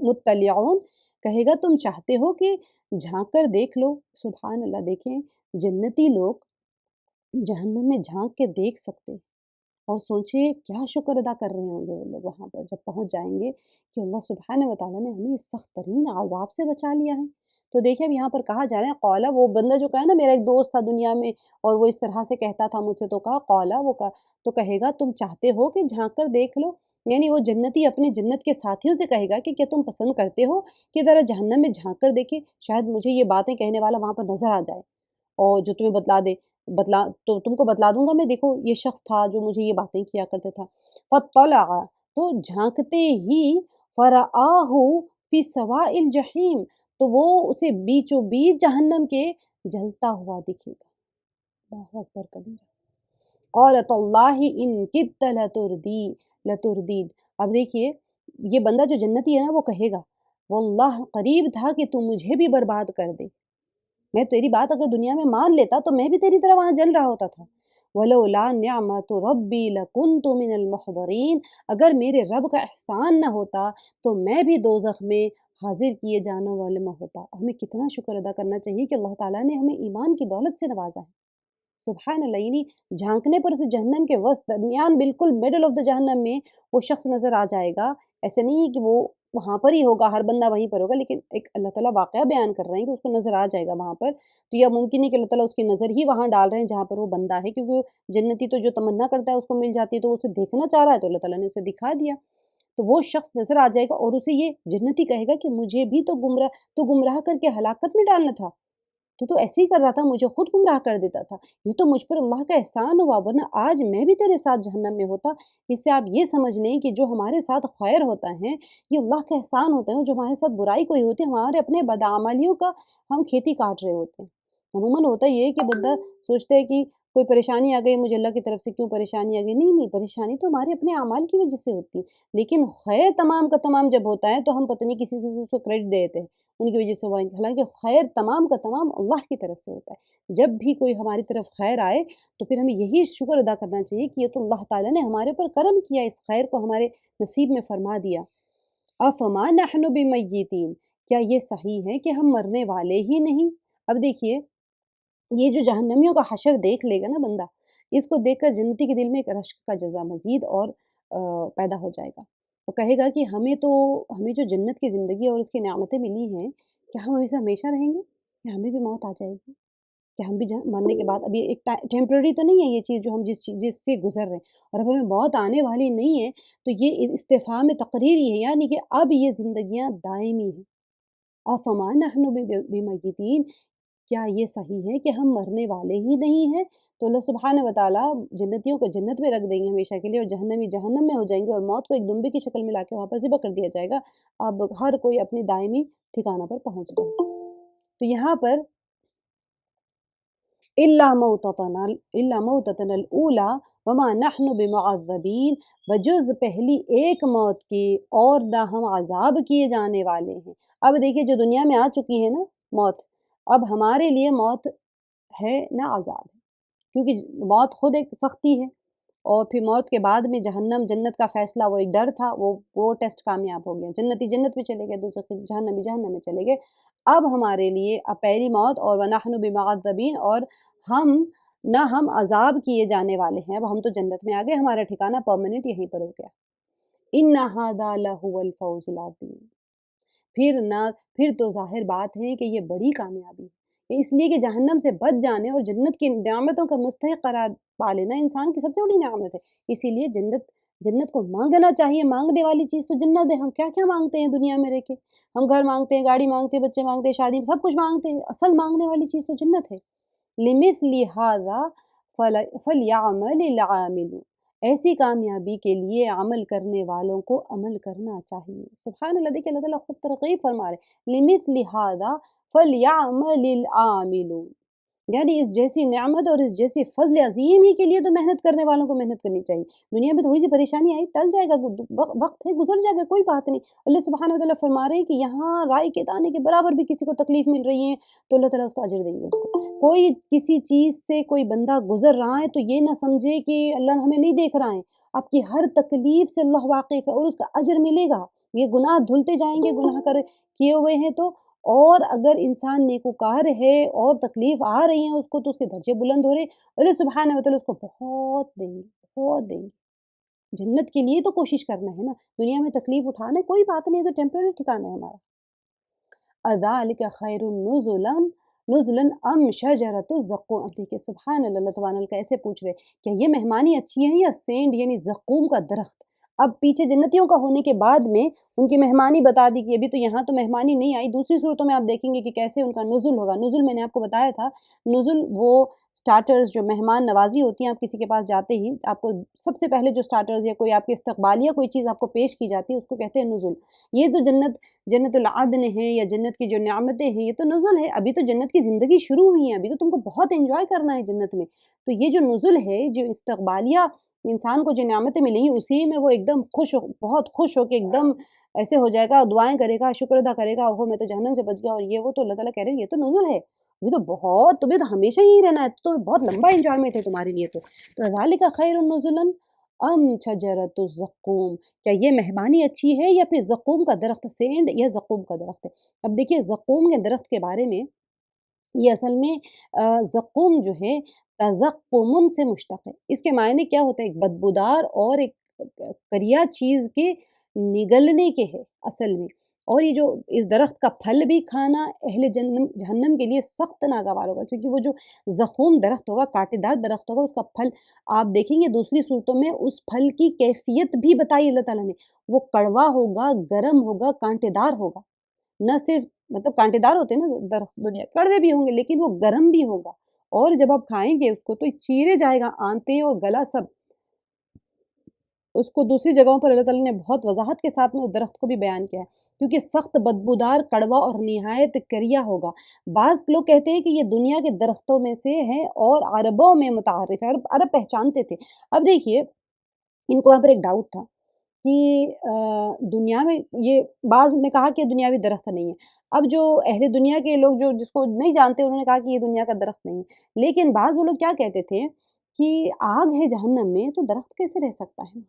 مُطَّلِعُونَ، کہے گا تم چاہتے ہو کہ جھانک کر دیکھ لو؟ سبحان اللہ، دیکھیں جنتی لوگ جہنم میں جھانک کے دیکھ سکتے اور سوچیں کیا شکر ادا کر رہے ہوں گے وہ لوگ وہاں پر جب پہنچ جائیں گے کہ اللہ سبحانہ وتعالیٰ نے ہمیں اس سخت ترین عذاب سے بچا لیا ہے۔ تو دیکھیں اب یہاں پر کہا جا رہا ہے قولا، وہ بندہ جو کہا نا میرا ایک دوست تھا دنیا میں اور وہ اس طرح سے کہتا تھا مجھ سے، تو کہا قولا، وہ کہا تو کہے گا تم چاہتے ہو کہ جھانک کر دیکھ لو؟ یعنی وہ جنتی اپنے جنت کے ساتھیوں سے کہے گا کہ کیا تم پسند کرتے ہو کہ ذرا جہنم میں جھانک کر دیکھے، شاید مجھے یہ باتیں کہنے والا وہاں پر نظر آ جائے اور جو تمہیں بتلا دے، تو تم کو بتلا دوں گا میں، دیکھو یہ شخص تھا جو مجھے یہ باتیں کیا کرتا تھا۔ فَاطَّلَعَ، تو جھانکتے ہی، فَرَآهُ فِي سَوَاءِ الْجَحِيمِ، تو وہ اسے بیچوں بیچ جہنم کے جلتا ہوا دکھے گا۔ اللہ اکبر کبیرہ۔ قالت اللہ ان کدت لتردین، اب دیکھیے یہ بندہ جو جنتی ہے نا وہ کہے گا واللہ قریب تھا کہ تم مجھے بھی برباد کر دے، میں تیری بات اگر دنیا میں مان لیتا تو میں بھی تیری طرح وہاں جل رہا ہوتا تھا۔ وَلَوْلَا نِعْمَةُ رَبِّي لَكُنْتُ مِنَ الْمُحْضَرِينَ، اگر میرے رب کا احسان نہ ہوتا تو میں بھی دوزخ میں حاضر کیے جانے والے میں ہوتا۔ ہمیں کتنا شکر ادا کرنا چاہیے کہ اللہ تعالیٰ نے ہمیں ایمان کی دولت سے نوازا ہے، سبحان اللہ، یعنی جھانکنے پر اسے جہنم کے وسط درمیان بالکل میڈل آف دا جہنم میں وہ شخص نظر آ جائے گا۔ ایسے نہیں ہے کہ وہ وہاں پر ہی ہوگا، ہر بندہ وہیں پر ہوگا، لیکن ایک اللہ تعالیٰ واقعہ بیان کر رہے ہیں کہ اس کو نظر آ جائے گا وہاں پر، تو یہ ممکن ہے کہ اللہ تعالیٰ اس کی نظر ہی وہاں ڈال رہے ہیں جہاں پر وہ بندہ ہے، کیونکہ جنتی تو جو تمنا کرتا ہے اس کو مل جاتی ہے، تو اسے دیکھنا چاہ رہا ہے تو اللہ تعالیٰ نے اسے دکھا دیا، تو وہ شخص نظر آ جائے گا اور اسے یہ جنتی کہے گا کہ مجھے بھی تو گمراہ کر کے ہلاکت میں ڈالنا تھا، تو ایسے ہی کر رہا تھا، مجھے خود گمراہ کر دیتا تھا، یہ تو مجھ پر اللہ کا احسان ہوا، ورنہ آج میں بھی تیرے ساتھ جہنم میں ہوتا۔ اس سے آپ یہ سمجھ لیں کہ جو ہمارے ساتھ خیر ہوتا ہے یہ اللہ کا احسان ہوتا ہے، جو ہمارے ساتھ برائی کوئی ہوتی ہے ہمارے اپنے بدعملیوں کا ہم کھیتی کاٹ رہے ہوتے ہیں۔ عموماً ہوتا یہ ہے کہ بندہ سوچتا ہے کہ کوئی پریشانی آ گئی، مجھے اللہ کی طرف سے کیوں پریشانی آ گئی، نہیں، پریشانی تو ہمارے اپنے اعمال کی وجہ سے ہوتی ہے، لیکن خیر تمام کا تمام جب ہوتا ہے تو ہم پتہ نہیں کسی کو کریڈٹ دے دیتے ہیں ان کی وجہ سے ہوا ہے، حالانکہ خیر تمام کا تمام اللہ کی طرف سے ہوتا ہے۔ جب بھی کوئی ہماری طرف خیر آئے تو پھر ہمیں یہی شکر ادا کرنا چاہیے کہ یہ تو اللہ تعالیٰ نے ہمارے اوپر کرم کیا، اس خیر کو ہمارے نصیب میں فرما دیا۔ افما نحن بمیتین، کیا یہ صحیح ہے کہ ہم مرنے والے ہی نہیں؟ اب دیکھیے، یہ جو جہنمیوں کا حشر دیکھ لے گا نا بندہ، اس کو دیکھ کر جنتی کے دل میں ایک رشک کا جذبہ مزید اور پیدا ہو جائے گا۔ وہ کہے گا کہ ہمیں جو جنت کی زندگی اور اس کی نعمتیں ملی ہیں، کیا ہم اسے ہمیشہ رہیں گے یا ہمیں بھی موت آ جائے گی؟ کہ ہم بھی مرنے کے بعد ابھی ایک ٹیمپرری تو نہیں ہے یہ چیز جو ہم جس سے گزر رہے ہیں، اور اب ہمیں موت آنے والی نہیں ہے، تو یہ استفہام تقریری ہے، یعنی کہ اب یہ زندگیاں دائمی ہیں۔ افما نحن بمیتین، کیا یہ صحیح ہے کہ ہم مرنے والے ہی نہیں ہیں؟ تو اللہ سبحانہ و تعالیٰ جنتیوں کو جنت میں رکھ دیں گے ہمیشہ کے لیے، اور جہنمی جہنم میں ہو جائیں گے، اور موت کو ایک دمبے کی شکل میں لا کے وہاں پر ذبح کر دیا جائے گا۔ اب ہر کوئی اپنی دائمی ٹھکانوں پر پہنچ گیا۔ تو یہاں پر إِلَّا مَوْتَتَنَا الْأُولَىٰ وَمَا نَحْنُ بِمُعَذَّبِينَ، بجز پہلی ایک موت کے اور نہ ہم عذاب کیے جانے والے ہیں۔ اب دیکھیے، جو دنیا میں آ چکی ہے نا موت، اب ہمارے لیے موت ہے نہ عذاب ہے، کیونکہ موت خود ایک سختی ہے، اور پھر موت کے بعد میں جہنم جنت کا فیصلہ، وہ ایک ڈر تھا، وہ ٹیسٹ کامیاب ہو گیا، جنتی جنت میں چلے گئے، دوسرے جہنمی جہنم میں چلے گئے۔ اب ہمارے لیے اب پہلی موت، اور وَنَحْنُ بِمُعَذَّبِينَ، اور ہم عذاب کیے جانے والے ہیں، اب ہم تو جنت میں آ گئے، ہمارا ٹھکانہ پرماننٹ یہیں پر ہو گیا۔ إِنَّ هَذَا لَهُوَ الْفَوْزُ الْعَظِيمُ، پھر تو ظاہر بات ہے کہ یہ بڑی کامیابی ہے، اس لیے کہ جہنم سے بچ جانے اور جنت کی نعمتوں کا مستحق قرار پا لینا انسان کی سب سے بڑی نعمت ہے۔ اسی لیے جنت کو مانگنا چاہیے، مانگنے والی چیز تو جنت ہے۔ ہم کیا کیا مانگتے ہیں دنیا میں رہ کے، ہم گھر مانگتے ہیں، گاڑی مانگتے ہیں، بچے مانگتے ہیں، شادی، سب کچھ مانگتے ہیں، اصل مانگنے والی چیز تو جنت ہے۔ لِمِثْلِ هَذَا فَلْيَعْمَلِ الْعَامِلُونَ، ایسی کامیابی کے لیے عمل کرنے والوں کو عمل کرنا چاہیے۔ سبحان اللہ، دیکھیں اللہ تعالیٰ خود ترغیب فرما رہے، لِمِثْلِ هَذَا فَلْيَعْمَلِ الْعَامِلُونَ، یعنی اس جیسی نعمت اور اس جیسی فضل عظیم ہی کے لیے تو محنت کرنے والوں کو محنت کرنی چاہیے۔ دنیا میں تھوڑی سی پریشانی آئی، ٹل جائے گا، وقت ہے، گزر جائے گا، کوئی بات نہیں۔ اللہ سبحانہ وتعالیٰ فرما رہے ہیں کہ یہاں رائے کے دانے کے برابر بھی کسی کو تکلیف مل رہی ہے تو اللہ تعالیٰ اس کو اجر دیں گے۔ اس کو کوئی کسی چیز سے کوئی بندہ گزر رہا ہے تو یہ نہ سمجھے کہ اللہ ہمیں نہیں دیکھ رہا ہے، آپ کی ہر تکلیف سے اللہ واقف ہے اور اس کا اجر ملے گا۔ یہ گناہ دھلتے جائیں گے، گناہ کیے ہوئے ہیں تو، اور اگر انسان نیکوکار ہے اور تکلیف آ رہی ہیں اس کو تو اس کے درجے بلند ہو رہے، اللہ سبحانہ و تعالیٰ اس کو بہت دیں گے، بہت دیں گے۔ جنت کے لیے تو کوشش کرنا ہے نا، دنیا میں تکلیف اٹھانا کوئی بات نہیں، تو ٹیمپرری ٹھکانا ہے ہمارا۔ اذالک خیر نزلا ام شجرۃ الزقوم، اب دیکھیے سبحان اللہ، اللہ تبارک کا ایسے پوچھ رہے کہ یہ مہمانی اچھی ہے یا سینڈ یعنی زقوم کا درخت؟ اب پیچھے جنتیوں کا ہونے کے بعد میں ان کی مہمانی بتا دی کہ ابھی تو یہاں تو مہمانی نہیں آئی، دوسری صورتوں میں آپ دیکھیں گے کہ کیسے ان کا نزل ہوگا۔ نزل میں نے آپ کو بتایا تھا، نزل وہ سٹارٹرز جو مہمان نوازی ہوتی ہیں، آپ کسی کے پاس جاتے ہی آپ کو سب سے پہلے جو سٹارٹرز یا کوئی آپ کے استقبالیہ کوئی چیز آپ کو پیش کی جاتی ہے اس کو کہتے ہیں نزل۔ یہ تو جنت العدن ہے یا جنت کی جو نعمتیں ہیں، یہ تو نزل ہے، ابھی تو جنت کی زندگی شروع ہوئی ہے، ابھی تو تم کو بہت انجوائے کرنا ہے جنت میں۔ تو یہ جو نزل ہے، جو استقبالیہ انسان کو جو نعمتیں ملیں گی، اسی میں وہ ایک دم بہت خوش ہو کے ایک دم ایسے ہو جائے گا، دعائیں کرے گا، شکر ادا کرے گا، اوہو میں تو جہنم سے بچ گیا، اور یہ وہ، تو اللہ تعالیٰ کہہ رہے ہیں یہ تو نزل ہے، ابھی تو تمہیں تو ہمیشہ یہی رہنا ہے، تو بہت لمبا انجوائمنٹ ہے تمہارے لیے۔ تو ذالک خیر نزلا ام شجرۃ الزقوم، کیا یہ مہمانی اچھی ہے یا پھر زقوم کا درخت، سینڈ یا زقوم کا درخت ہے؟ اب دیکھیے زقوم کے درخت کے بارے میں، یہ اصل میں زقوم جو ہے تزقمن سے مشتق ہے۔ اس کے معنی کیا ہوتا ہے؟ ایک بدبودار اور ایک کریا چیز کے نگلنے کے ہے اصل میں، اور یہ جو اس درخت کا پھل بھی کھانا اہل جہنم کے لیے سخت ناگوار ہوگا، کیونکہ وہ جو زقوم درخت ہوگا، کانٹے دار درخت ہوگا، اس کا پھل آپ دیکھیں گے دوسری صورتوں میں اس پھل کی کیفیت بھی بتائی اللہ تعالیٰ نے، وہ کڑوا ہوگا، گرم ہوگا، کانٹے دار ہوگا، نہ صرف مطلب کانٹے دار ہوتے ہیں نا درخت، دنیا کڑوے بھی ہوں گے لیکن وہ گرم بھی ہوگا، اور جب آپ کھائیں گے اس کو تو چیرے جائے گا، آنتیں اور گلا سب۔ اس کو دوسری جگہوں پر اللہ تعالیٰ نے بہت وضاحت کے ساتھ میں اس درخت کو بھی بیان کیا ہے، کیونکہ سخت بدبودار، کڑوا اور نہایت کریا ہوگا۔ بعض لوگ کہتے ہیں کہ یہ دنیا کے درختوں میں سے ہے اور عربوں میں متعارف ہے، عرب پہچانتے تھے۔ اب دیکھیے، ان کو وہاں پر ایک ڈاؤٹ تھا کہ دنیا میں یہ بعض نے کہا کہ دنیاوی درخت نہیں ہے۔ اب جو اہل دنیا کے لوگ جو جس کو نہیں جانتے انہوں نے کہا کہ یہ دنیا کا درخت نہیں ہے، لیکن بعض وہ لوگ کیا کہتے تھے کہ آگ ہے جہنم میں تو درخت کیسے رہ سکتا ہے؟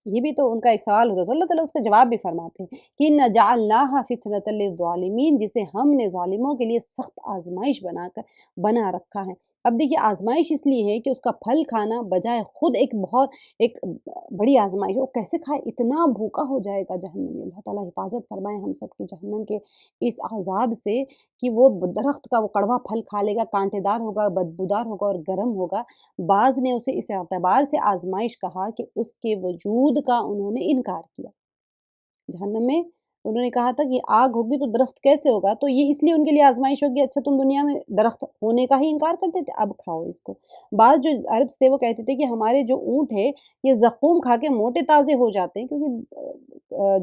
یہ بھی تو ان کا ایک سوال ہوتا تھا، اللہ تعالیٰ اس کا جواب بھی فرماتے ہیں کہ إِنَّ جَعَلْنَاهَا فِتْنَةً لِلظَّالِمِينَ، جسے ہم نے ظالموں کے لیے سخت آزمائش بنا رکھا ہے۔ اب دیکھیے آزمائش اس لیے ہے کہ اس کا پھل کھانا بجائے خود ایک بڑی آزمائش ہے۔ وہ کیسے کھائے؟ اتنا بھوکا ہو جائے گا جہنم میں۔ اللہ تعالیٰ حفاظت فرمائے ہم سب کی جہنم کے اس عذاب سے کہ وہ درخت کا وہ کڑوا پھل کھا لے گا، کانٹے دار ہوگا، بدبودار ہوگا اور گرم ہوگا۔ بعض نے اسے اس اعتبار سے آزمائش کہا کہ اس کے وجود کا انہوں نے انکار کیا۔ جہنم میں انہوں نے کہا تھا کہ آگ ہوگی تو درخت کیسے ہوگا، تو یہ اس لیے ان کے لیے آزمائش ہوگی، اچھا تم دنیا میں درخت ہونے کا ہی انکار کرتے تھے، اب کھاؤ اس کو۔ بعض جو عرب تھے وہ کہتے تھے کہ ہمارے جو اونٹ ہے یہ زقوم کھا کے موٹے تازے ہو جاتے ہیں، کیونکہ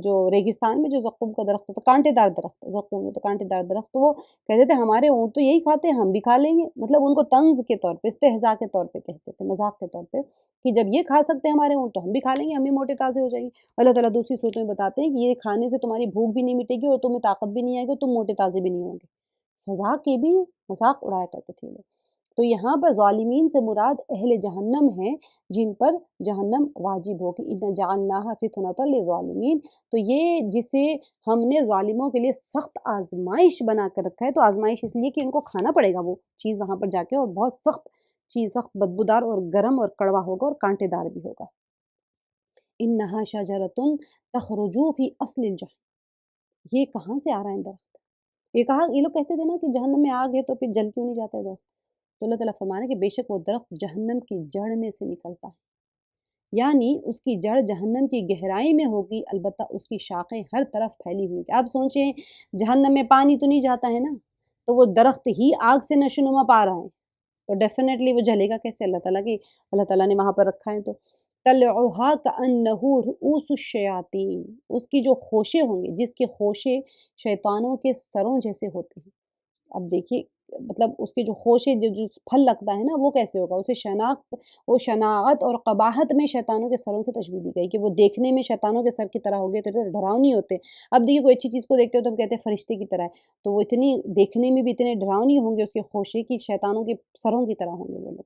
جو ریگستان میں جو زقوم کا درخت ہوتا ہے، کانٹے دار درخت، زقوم میں تو کانٹے دار درخت، تو وہ کہتے تھے ہمارے اونٹ تو یہی کھاتے ہیں، ہم بھی کھا لیں گے۔ مطلب ان کو طنز کے طور پہ، استہزاء کے طور پہ کہتے تھے، مذاق کے طور پہ، کہ جب یہ کھا سکتے ہیں ہمارے اونٹ تو ہم بھی کھا لیں گے، ہم بھی موٹے تازے ہو جائیں گے۔ اللہ تعالیٰ دوسری صورت میں بتاتے ہیں کہ یہ کھانے سے تمہاری بھوک بھی نہیں مٹے گی اور تمہیں طاقت بھی نہیں آئے گی، تم موٹے تازے بھی نہیں ہوں گے۔ سزا کے بھی مذاق اڑایا کرتے تھے یہ لوگ۔ تو یہاں پر ظالمین سے مراد اہل جہنم ہیں جن پر جہنم واجب ہوگی۔ إِنَّ جَعَلْنَاهَا فِتْنَةً لِلظَّالِمِينَ، تو یہ جسے ہم نے ظالموں کے لیے سخت آزمائش بنا کر رکھا ہے، تو آزمائش اس لیے کہ ان کو کھانا پڑے گا وہ چیز وہاں پر جا کے، اور بہت سخت چیز، سخت بدبودار اور گرم اور کڑوا ہوگا اور کانٹے دار بھی ہوگا۔ إِنَّهَا شَجَرَةٌ تَخْرُجُ فِي أَصْلِ الْجَحِيمِ، یہ کہاں سے آ رہا ہے درخت؟ یہ لوگ کہتے تھے نا کہ جہنم میں آگ ہے تو پھر جل کیوں نہیں جاتا ہے درخت؟ تو اللہ تعالیٰ فرما رہے ہیں کہ بے شک وہ درخت جہنم کی جڑ میں سے نکلتا ہے، یعنی اس کی جڑ جہنم کی گہرائی میں ہوگی، البتہ اس کی شاخیں ہر طرف پھیلی ہوئی ہیں۔ آپ سوچیں جہنم میں پانی تو نہیں جاتا ہے نا، تو وہ درخت ہی آگ سے نشوونما پا رہا ہے، تو ڈیفینیٹلی وہ جلے گا کیسے؟ اللہ تعالیٰ نے وہاں پر رکھا ہے۔ تو طلعها كأنه رؤوس الشیاطین، اس کی جو خوشے ہوں گے، جس کے خوشے شیطانوں کے سروں جیسے ہوتے ہیں۔ اب دیکھیے مطلب اس کے جو خوشے جو پھل لگتا ہے نا وہ کیسے ہوگا، اسے شناعت اور قباحت میں شیطانوں کے سروں سے تشبیہ دی گئی کہ وہ دیکھنے میں شیطانوں کے سر کی طرح ہوگے، تو ڈراؤنی ہوتے۔ اب دیکھیے کوئی اچھی چیز کو دیکھتے ہو تو ہم کہتے ہیں فرشتے کی طرح ہے، تو وہ اتنی دیکھنے میں بھی اتنے ڈراؤنی ہوں گے اس کے خوشے کی، شیطانوں کے سروں کی طرح ہوں گے وہ لوگ۔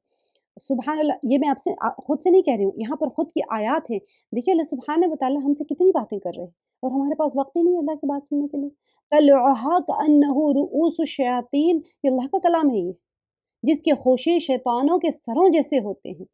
سبحان اللہ، یہ میں آپ سے خود سے نہیں کہہ رہی ہوں، یہاں پر خود کی آیات ہیں۔ دیکھیے اللہ سبحانہ وتعالیٰ ہم سے کتنی باتیں کر رہے ہیں اور ہمارے پاس وقت ہی نہیں ہے اللہ کی بات سننے کے لیے۔ طلعها كأنه رؤوس الشیاطین، یہ اللہ کا کلام ہے، یہ جس کے خوشے شیطانوں کے سروں جیسے ہوتے ہیں۔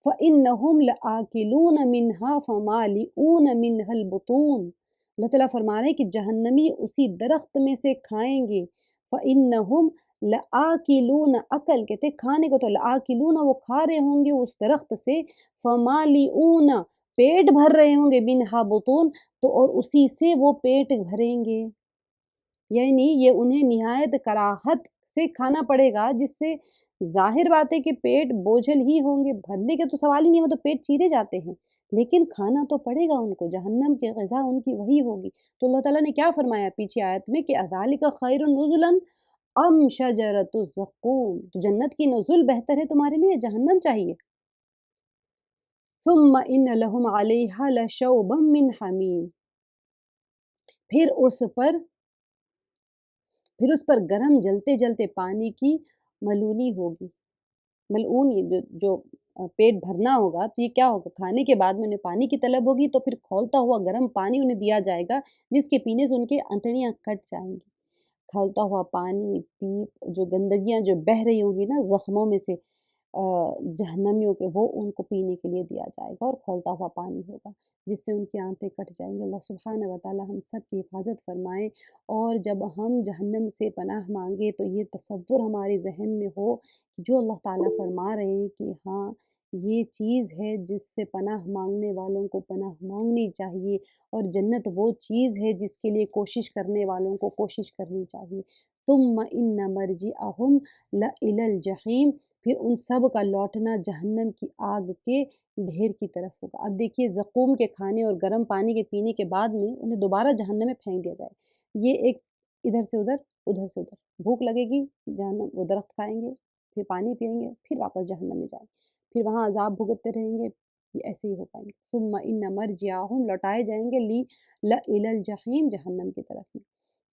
فَإِنَّهُمْ لَآكِلُونَ مِنْهَا فَمَالِئُونَ مِنْهَا الْبُطُونَ، اللہ تعالیٰ فرما رہے ہیں کہ جہنمی اسی درخت میں سے کھائیں گے۔ فَإِنَّهُمْ لَآكِلُونَ، عقل کہتے کھانے کو، تو لَآكِلُونَ وہ کھا رہے ہوں گے اس درخت سے، فَمَالِئُونَ پیٹ بھر رہے ہوں گے، مِنْهَا بُطُونَ تو اور اسی سے وہ پیٹ بھریں گے، یعنی یہ انہیں نہایت کراہت سے کھانا پڑے گا، جس سے ظاہر بات ہے کہ پیٹ بوجھل ہی ہوں گے، بھرنے کے تو سوال ہی نہیں، وہ تو پیٹ چیرے جاتے ہیں، لیکن کھانا تو پڑے گا ان کو، جہنم کی غذا ان کی وہی ہوگی۔ تو اللہ تعالیٰ نے کیا فرمایا پیچھے آیت میں کہ اذالک خیر نزلا ام شجرۃ الزقوم، تو جنت کی نزل بہتر ہے تمہارے لیے، جہنم چاہیے۔ ثم ان لهم علیہا لشوبا من حمیم، پھر اس پر گرم جلتے جلتے پانی کی ملونی ہوگی۔ ملعون جو پیٹ بھرنا ہوگا تو یہ کیا ہوگا، کھانے کے بعد میں انہیں پانی کی طلب ہوگی تو پھر کھولتا ہوا گرم پانی انہیں دیا جائے گا، جس کے پینے سے ان کے انتڑیاں کٹ جائیں گی۔ کھولتا ہوا پانی جو گندگیاں جو بہہ رہی ہوں گی نا زخموں میں سے جہنمیوں کے، وہ ان کو پینے کے لیے دیا جائے گا، اور کھولتا ہوا پانی ہوگا جس سے ان کی آنتیں کٹ جائیں گی۔ اللہ سبحانہ وتعالی ہم سب کی حفاظت فرمائے، اور جب ہم جہنم سے پناہ مانگے تو یہ تصور ہمارے ذہن میں ہو کہ جو اللہ تعالیٰ فرما رہے ہیں کہ ہاں یہ چیز ہے جس سے پناہ مانگنے والوں کو پناہ مانگنی چاہیے، اور جنت وہ چیز ہے جس کے لیے کوشش کرنے والوں کو کوشش کرنی چاہیے۔ ثم ان مرجعہم لإلی الجحیم، پھر ان سب کا لوٹنا جہنم کی آگ کے ڈھیر کی طرف ہوگا۔ اب دیکھیے زقوم کے کھانے اور گرم پانی کے پینے کے بعد میں انہیں دوبارہ جہنم میں پھینک دیا جائے۔ یہ ایک ادھر سے ادھر، بھوک لگے گی جہنم، وہ درخت کھائیں گے، پھر پانی پئیں گے، پھر واپس جہنم میں جائیں، پھر وہاں عذاب بھگتتے رہیں گے، یہ ایسے ہی ہو پائیں گے۔ ثم ان مرجعہم، لوٹائے جائیں گے، الی الجحیم، جہنم کی طرف میں۔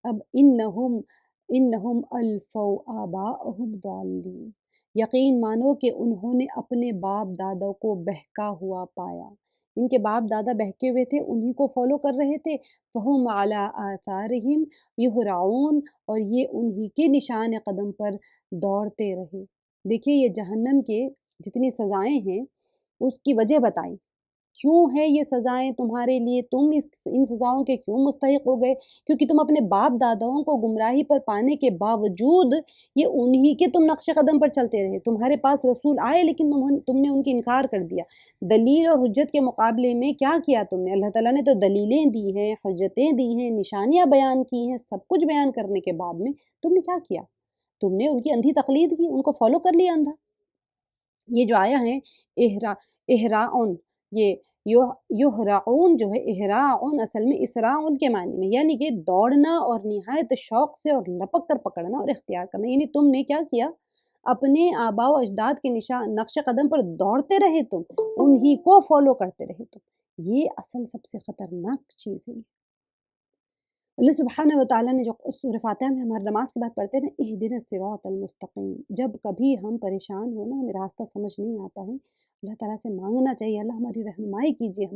اب انہم الفوا آباءہم ضالین، یقین مانو کہ انہوں نے اپنے باپ دادا کو بہکا ہوا پایا، ان کے باپ دادا بہکے ہوئے تھے، انہی کو فالو کر رہے تھے۔ فہم علی آثارہم یہرعون، اور یہ انہی کے نشان قدم پر دوڑتے رہے۔ دیکھیے یہ جہنم کے جتنی سزائیں ہیں اس کی وجہ بتائی، کیوں ہے یہ سزائیں تمہارے لیے، تم ان سزاؤں کے کیوں مستحق ہو گئے؟ کیونکہ تم اپنے باپ داداؤں کو گمراہی پر پانے کے باوجود یہ انہی کے تم نقش قدم پر چلتے رہے۔ تمہارے پاس رسول آئے لیکن تم نے ان کی انکار کر دیا۔ دلیل اور حجت کے مقابلے میں کیا کیا تم نے؟ اللہ تعالیٰ نے تو دلیلیں دی ہیں، حجتیں دی ہیں، نشانیاں بیان کی ہیں، سب کچھ بیان کرنے کے بعد میں تم نے کیا کیا؟ تم نے ان کی اندھی تقلید کی، ان کو فالو کر لیا اندھا۔ یہ جو آیا ہے اہراؤن، یہ یہرعون جو ہے، اہراؤن اصل میں اسراؤن کے معنی میں، یعنی کہ دوڑنا اور نہایت شوق سے اور لپک کر پکڑنا اور اختیار کرنا۔ یعنی تم نے کیا کیا؟ اپنے آباء و اجداد کے نقش قدم پر دوڑتے رہے، تم انہی کو فالو کرتے رہے تم۔ یہ اصل سب سے خطرناک چیز ہے۔ اللہ سبحانہ وتعالیٰ نے جو سورہ فاتحہ میں ہمارے نماز کے بعد پڑھتے ہیں نا، اہدنا الصراط المستقیم، جب کبھی ہم پریشان ہو نا، ہمیں راستہ سمجھ نہیں آتا ہے، اللہ تعالیٰ سے مانگنا چاہیے، اللہ ہماری رہنمائی کیجیے،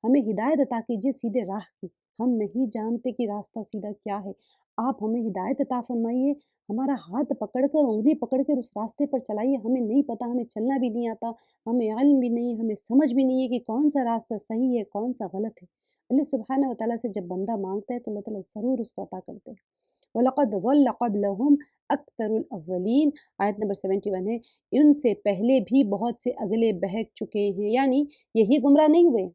ہمیں ہدایت عطا کیجیے سیدھے راہ کی۔ ہم نہیں جانتے کہ راستہ سیدھا کیا ہے، آپ ہمیں ہدایت عطا فرمائیے، ہمارا ہاتھ پکڑ کر، انگلی پکڑ کر اس راستے پر چلائیے۔ ہمیں نہیں پتہ، ہمیں چلنا بھی نہیں آتا، ہمیں علم بھی نہیں، ہمیں سمجھ بھی نہیں ہے کہ کون سا راستہ صحیح ہے، کون سا غلط ہے۔ اللہ سبحانہ وتعالیٰ سے جب بندہ مانگتا ہے تو اللہ تعالیٰ ضرور اس کو عطا کرتے ہیں۔ وَلَقَدْ ضَلَّ قَبْلَهُمْ أَكْثَرُ الْأَوَّلِينَ، آیت نمبر 71 ہے، ان سے پہلے بھی بہت سے اگلے بہک چکے ہیں، یعنی یہی گمراہ نہیں ہوئے،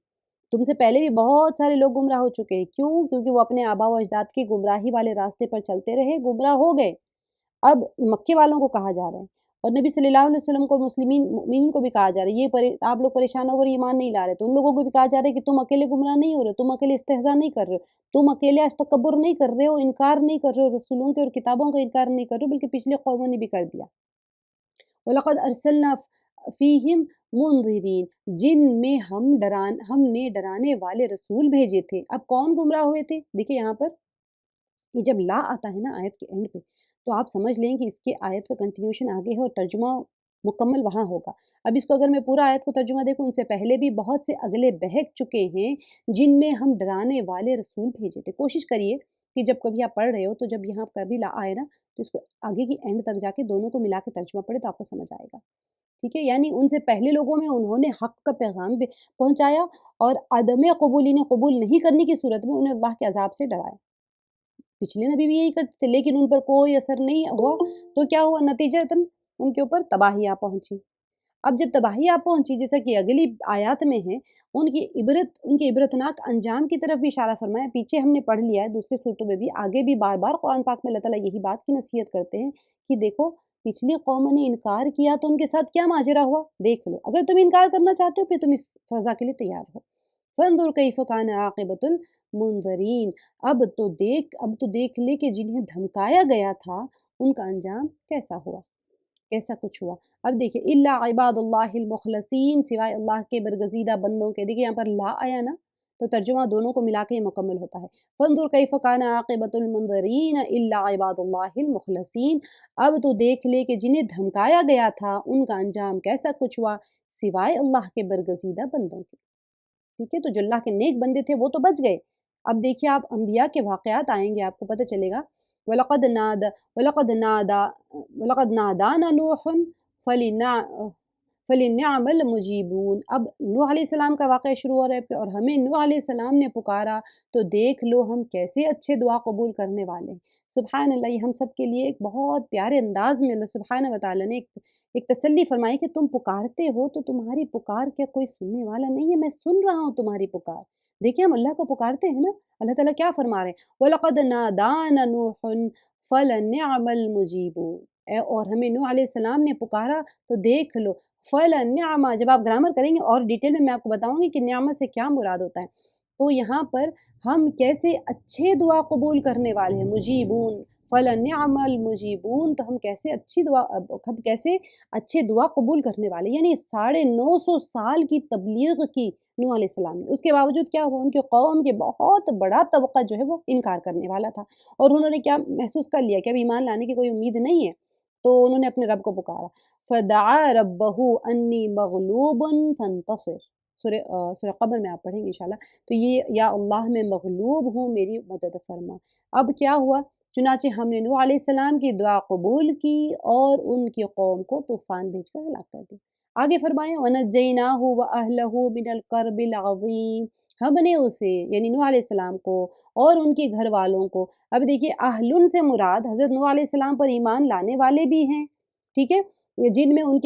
تم سے پہلے بھی بہت سارے لوگ گمراہ ہو چکے ہیں۔ کیوں؟ کیونکہ وہ اپنے آباء و اجداد کی گمراہی والے راستے پر چلتے رہے، گمراہ ہو گئے۔ اب مکے والوں کو کہا جا رہا ہے، اور نبی صلی اللہ علیہ وسلم کو، مؤمنین کو بھی کہا جا رہا ہے، یہ آپ لوگ پریشان ہو کر ایمان نہیں لا رہے، تو ان لوگوں کو بھی کہا جا رہا ہے کہ تم اکیلے گمراہ نہیں ہو رہے، تم اکیلے استہزاء نہیں کر رہے ہو، تم اکیلے آج تکبر نہیں کر رہے ہو، انکار نہیں کر رہے ہو، رسولوں کے اور کتابوں کا انکار نہیں کر رہے ہو، بلکہ پچھلے قوموں نے بھی کر دیا۔ وَلَقَدْ أَرْسَلْنَا فِيهِمْ مُنذِرِينَ، جن میں ہم نے ڈرانے والے رسول بھیجے تھے۔ اب کون گمراہ ہوئے تھے؟ دیکھیں یہاں پر یہ جب لا آتا ہے نا آیت کے اینڈ پہ، تو آپ سمجھ لیں کہ اس کے آیت کا کنٹینیوشن آگے ہے اور ترجمہ مکمل وہاں ہوگا۔ اب اس کو اگر میں پورا آیت کو ترجمہ دیکھوں، ان سے پہلے بھی بہت سے اگلے بہک چکے ہیں جن میں ہم ڈرانے والے رسول بھیجے تھے۔ کوشش کریے کہ جب کبھی آپ پڑھ رہے ہو تو جب یہاں کبھی لا آئے نا، تو اس کو آگے کی اینڈ تک جا کے دونوں کو ملا کے ترجمہ پڑھے تو آپ کو سمجھ آئے گا، ٹھیک ہے؟ یعنی ان سے پہلے لوگوں میں انہوں نے حق کا پیغام بھی پہنچایا، اور عدم قبول قبول نہیں کرنے کی صورت میں انہیں اللہ کے عذاب سے ڈرایا۔ پچھلے نبی بھی یہی کرتے تھے، لیکن ان پر کوئی اثر نہیں ہوا، تو کیا ہوا؟ نتیجتاً ان کے اوپر تباہی آ پہنچی۔ اب جب تباہی آ پہنچی، جیسا کہ اگلی آیات میں ہے، ان کے عبرتناک انجام کی طرف بھی اشارہ فرمایا، پیچھے ہم نے پڑھ لیا ہے دوسرے صورتوں میں بھی، آگے بھی بار بار قرآن پاک میں اللہ تعالیٰ یہی بات کی نصیحت کرتے ہیں کہ دیکھو پچھلی قوم نے انکار کیا تو ان کے ساتھ کیا ماجرا ہوا، دیکھ لو، اگر تم انکار کرنا چاہتے ہو پھر تم اس فضا کے لیے تیار ہو۔ فانظر کیف کان عاقبۃ المنذرین، اب تو دیکھ لے کہ جنہیں دھمکایا گیا تھا ان کا انجام کیسا ہوا، کیسا کچھ ہوا۔ اب دیکھیں الا عباد اللہ المخلصین، سوائے اللہ کے برگزیدہ بندوں کے، دیکھیں یہاں پر لا آیا نا، تو ترجمہ دونوں کو ملا کے یہ مکمل ہوتا ہے۔ فانظر کیف کان عاقبۃ المنذرین الا عباد اللہ المخلصین، اب تو دیکھ لے کہ جنہیں دھمکایا گیا تھا ان کا انجام کیسا کچھ ہوا، سوائے اللہ کے برگزیدہ بندوں کے، ٹھیک ہے؟ تو جو اللہ کے نیک بندے تھے وہ تو بچ گئے۔ اب دیکھیے آپ انبیاء کے واقعات آئیں گے، آپ کو پتہ چلے گا، وَلَقَدْ نَادَانَا نُوحٌ فَلِنِعْمَ الْمُجِيبُونَ، اب نوح علیہ السلام کا واقعہ شروع ہو رہا ہے، اور ہمیں نوح علیہ السلام نے پکارا تو دیکھ لو ہم کیسے اچھے دعا قبول کرنے والے ہیں۔ سبحان اللہ، یہ ہم سب کے لیے ایک بہت پیارے انداز میں اللہ سبحانہ وتعالیٰ نے ایک تسلی فرمائی کہ تم پکارتے ہو تو تمہاری پکار کیا کوئی سننے والا نہیں ہے؟ میں سن رہا ہوں تمہاری پکار۔ دیکھیں ہم اللہ کو پکارتے ہیں نا، اللہ تعالیٰ کیا فرما رہے ہیں؟ وَلَقَدْ نَادَانَا نُوحٌ فَلَنِعْمَ الْمُجِيبُونَ، اور ہمیں نوح علیہ السلام نے پکارا تو دیکھ لو فَلَنِعْمَ، جب آپ گرامر کریں گے اور ڈیٹیل میں آپ کو بتاؤں گی کہ نعمت سے کیا مراد ہوتا ہے. تو یہاں پر ہم کیسے اچھے دعا قبول کرنے والے ہیں، مجیبون، فَلَنِعْمَ الْمُجِیبُونَ، تو ہم کیسے اچھے دعا قبول کرنے والے، یعنی 950 سال کی تبلیغ کی نوح علیہ السلام نے. اس کے باوجود کیا ہوا، ان کے قوم کے بہت بڑا طبقہ جو ہے وہ انکار کرنے والا تھا، اور انہوں نے کیا محسوس کر لیا کہ اب ایمان لانے کی کوئی امید نہیں ہے. تو انہوں نے اپنے رب کو پکارا، فَدَعَا رَبَّهُ أَنِّي مَغْلُوبٌ فَانتَصِرْ، سورہ قمر میں آپ پڑھیں گے انشاءاللہ. تو یہ یا اللہ میں مغلوب ہوں، میری مدد فرما. اب کیا ہوا، چنانچہ ہم نے نوح علیہ السلام کی دعا قبول کی اور ان کی قوم کو طوفان بھیج کر ہلاک کر دیا. آگے فرمائیں وَنَجَّيْنَاهُ وَأَهْلَهُ مِنَ الْكَرْبِ الْعَظِيمِ، ہم نے اسے یعنی نوح علیہ السلام کو اور ان کے گھر والوں کو، اب دیکھیے اہلن سے مراد حضرت نوح علیہ السلام پر ایمان لانے والے بھی ہیں، ٹھیک ہے، جن میں ان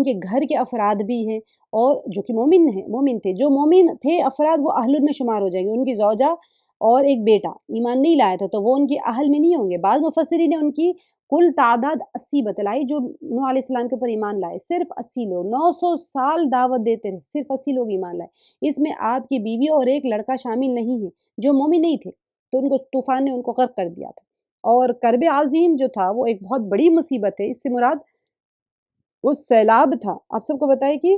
کے گھر کے افراد بھی ہیں، اور جو کہ مومن تھے، جو مومن تھے افراد وہ اہلن میں شمار ہو جائیں گے. ان کی زوجہ اور ایک بیٹا ایمان نہیں لایا تھا تو وہ ان کی اہل میں نہیں ہوں گے. بعض مفسرین نے ان کی کل تعداد 80 بتلائی جو نوح علیہ السلام کے اوپر ایمان لائے، صرف 80 لوگ، 900 سال دعوت دیتے رہے، صرف 80 لوگ ایمان لائے. اس میں آپ کی بیوی اور ایک لڑکا شامل نہیں ہے جو مومن نہیں تھے، تو ان کو طوفان نے ان کو غرق کر دیا تھا. اور کرب عظیم جو تھا وہ ایک بہت بڑی مصیبت ہے، اس سے مراد وہ سیلاب تھا. آپ سب کو بتائے کہ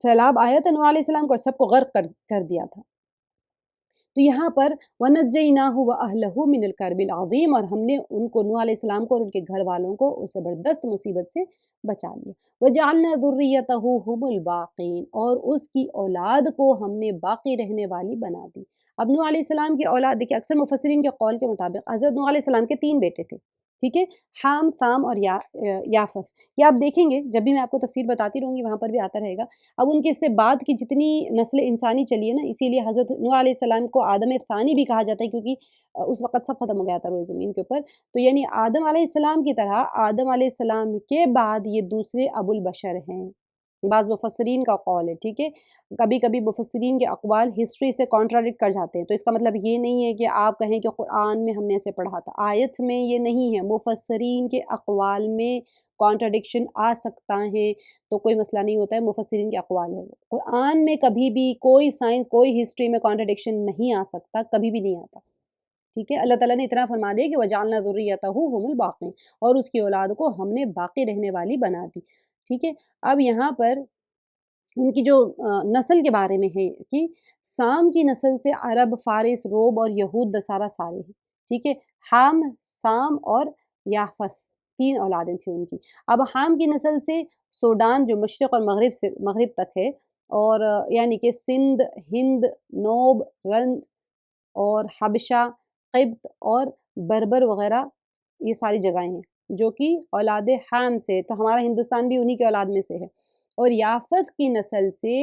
سیلاب آیا تھا نوح علیہ السلام کو اور سب کو غرق کر دیا تھا. تو یہاں پر وَنَجَّيْنَاهُ وَأَهْلَهُ مِنَ الْكَرْبِ الْعَظِيمِ، اور ہم نے ان کو نوح علیہ السلام کو اور ان کے گھر والوں کو اس زبردست مصیبت سے بچا لیا. وَجَعَلْنَا ذُرِّيَّتَهُ هُمُ الْبَاقِينَ، اور اس کی اولاد کو ہم نے باقی رہنے والی بنا دی. اب نوح علیہ السلام کی اولاد دیکھیں، اکثر مفسرین کے قول کے مطابق حضرت نوح علیہ السلام کے 3 بیٹے تھے، ٹھیک ہے، حام، ثام اور یافث. یہ آپ دیکھیں گے جب بھی میں آپ کو تفسیر بتاتی رہوں گی وہاں پر بھی آتا رہے گا. اب ان کے اس سے بعد کی جتنی نسل انسانی چلی ہے نا، اسی لیے حضرت نوح علیہ السلام کو آدم ثانی بھی کہا جاتا ہے، کیونکہ اس وقت سب ختم ہو گیا تھا روئے زمین کے اوپر. تو یعنی آدم علیہ السلام کی طرح آدم علیہ السلام کے بعد یہ دوسرے ابو البشر ہیں. بعض مفسرین کا قول ہے، ٹھیک ہے. کبھی کبھی مفسرین کے اقوال ہسٹری سے کانٹراڈکٹ کر جاتے ہیں، تو اس کا مطلب یہ نہیں ہے کہ آپ کہیں کہ قرآن میں ہم نے اسے پڑھا تھا. آیت میں یہ نہیں ہے، مفسرین کے اقوال میں کانٹراڈکشن آ سکتا ہے، تو کوئی مسئلہ نہیں ہوتا ہے، مفسرین کے اقوال ہے. قرآن میں کبھی بھی کوئی سائنس، کوئی ہسٹری میں کانٹراڈکشن نہیں آ سکتا، کبھی بھی نہیں آتا، ٹھیک ہے. اللہ تعالیٰ نے اتنا فرما دیا کہ وَجَعَلْنَا ذُرِّيَّتَهُ هُمُ الْبَاقِينَ، اور اس کی اولاد کو ہم نے باقی رہنے والی بنا دی، ٹھیک ہے. اب یہاں پر ان کی جو نسل کے بارے میں ہے کہ سام کی نسل سے عرب، فارس، روم اور یہود نصارہ سارے ہیں، ٹھیک ہے. حام، سام اور یافس 3 اولادیں تھیں ان کی. اب حام کی نسل سے سوڈان جو مشرق اور مغرب تک ہے، اور یعنی کہ سندھ، ہند، نوب، رند اور حبشہ، قبط اور بربر وغیرہ، یہ ساری جگہیں ہیں جو کہ اولاد حام سے، تو ہمارا ہندوستان بھی انہی کے اولاد میں سے ہے. اور یافت کی نسل سے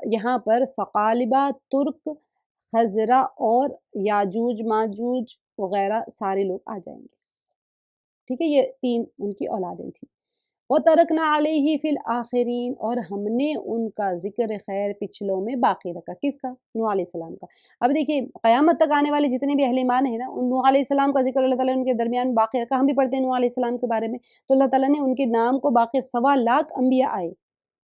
یہاں پر ثقالبہ، ترک، خزرہ اور یاجوج ماجوج وغیرہ سارے لوگ آ جائیں گے، ٹھیک ہے. یہ 3 ان کی اولادیں تھیں. وَتَرَكْنَا عَلَيْهِ فِي الْآخِرِينَ، اور ہم نے ان کا ذکر خیر پچھلوں میں باقی رکھا. کس کا؟ نوح علیہ السلام کا. اب دیکھیے قیامت تک آنے والے جتنے بھی اہل ایمان ہیں نا، ان نوح علیہ السلام کا ذکر اللہ تعالیٰ نے ان کے درمیان میں باقی رکھا. ہم بھی پڑھتے ہیں نوح علیہ السلام کے بارے میں، تو اللہ تعالیٰ نے ان کے نام کو باقی، 1.25 انبیاء آئے،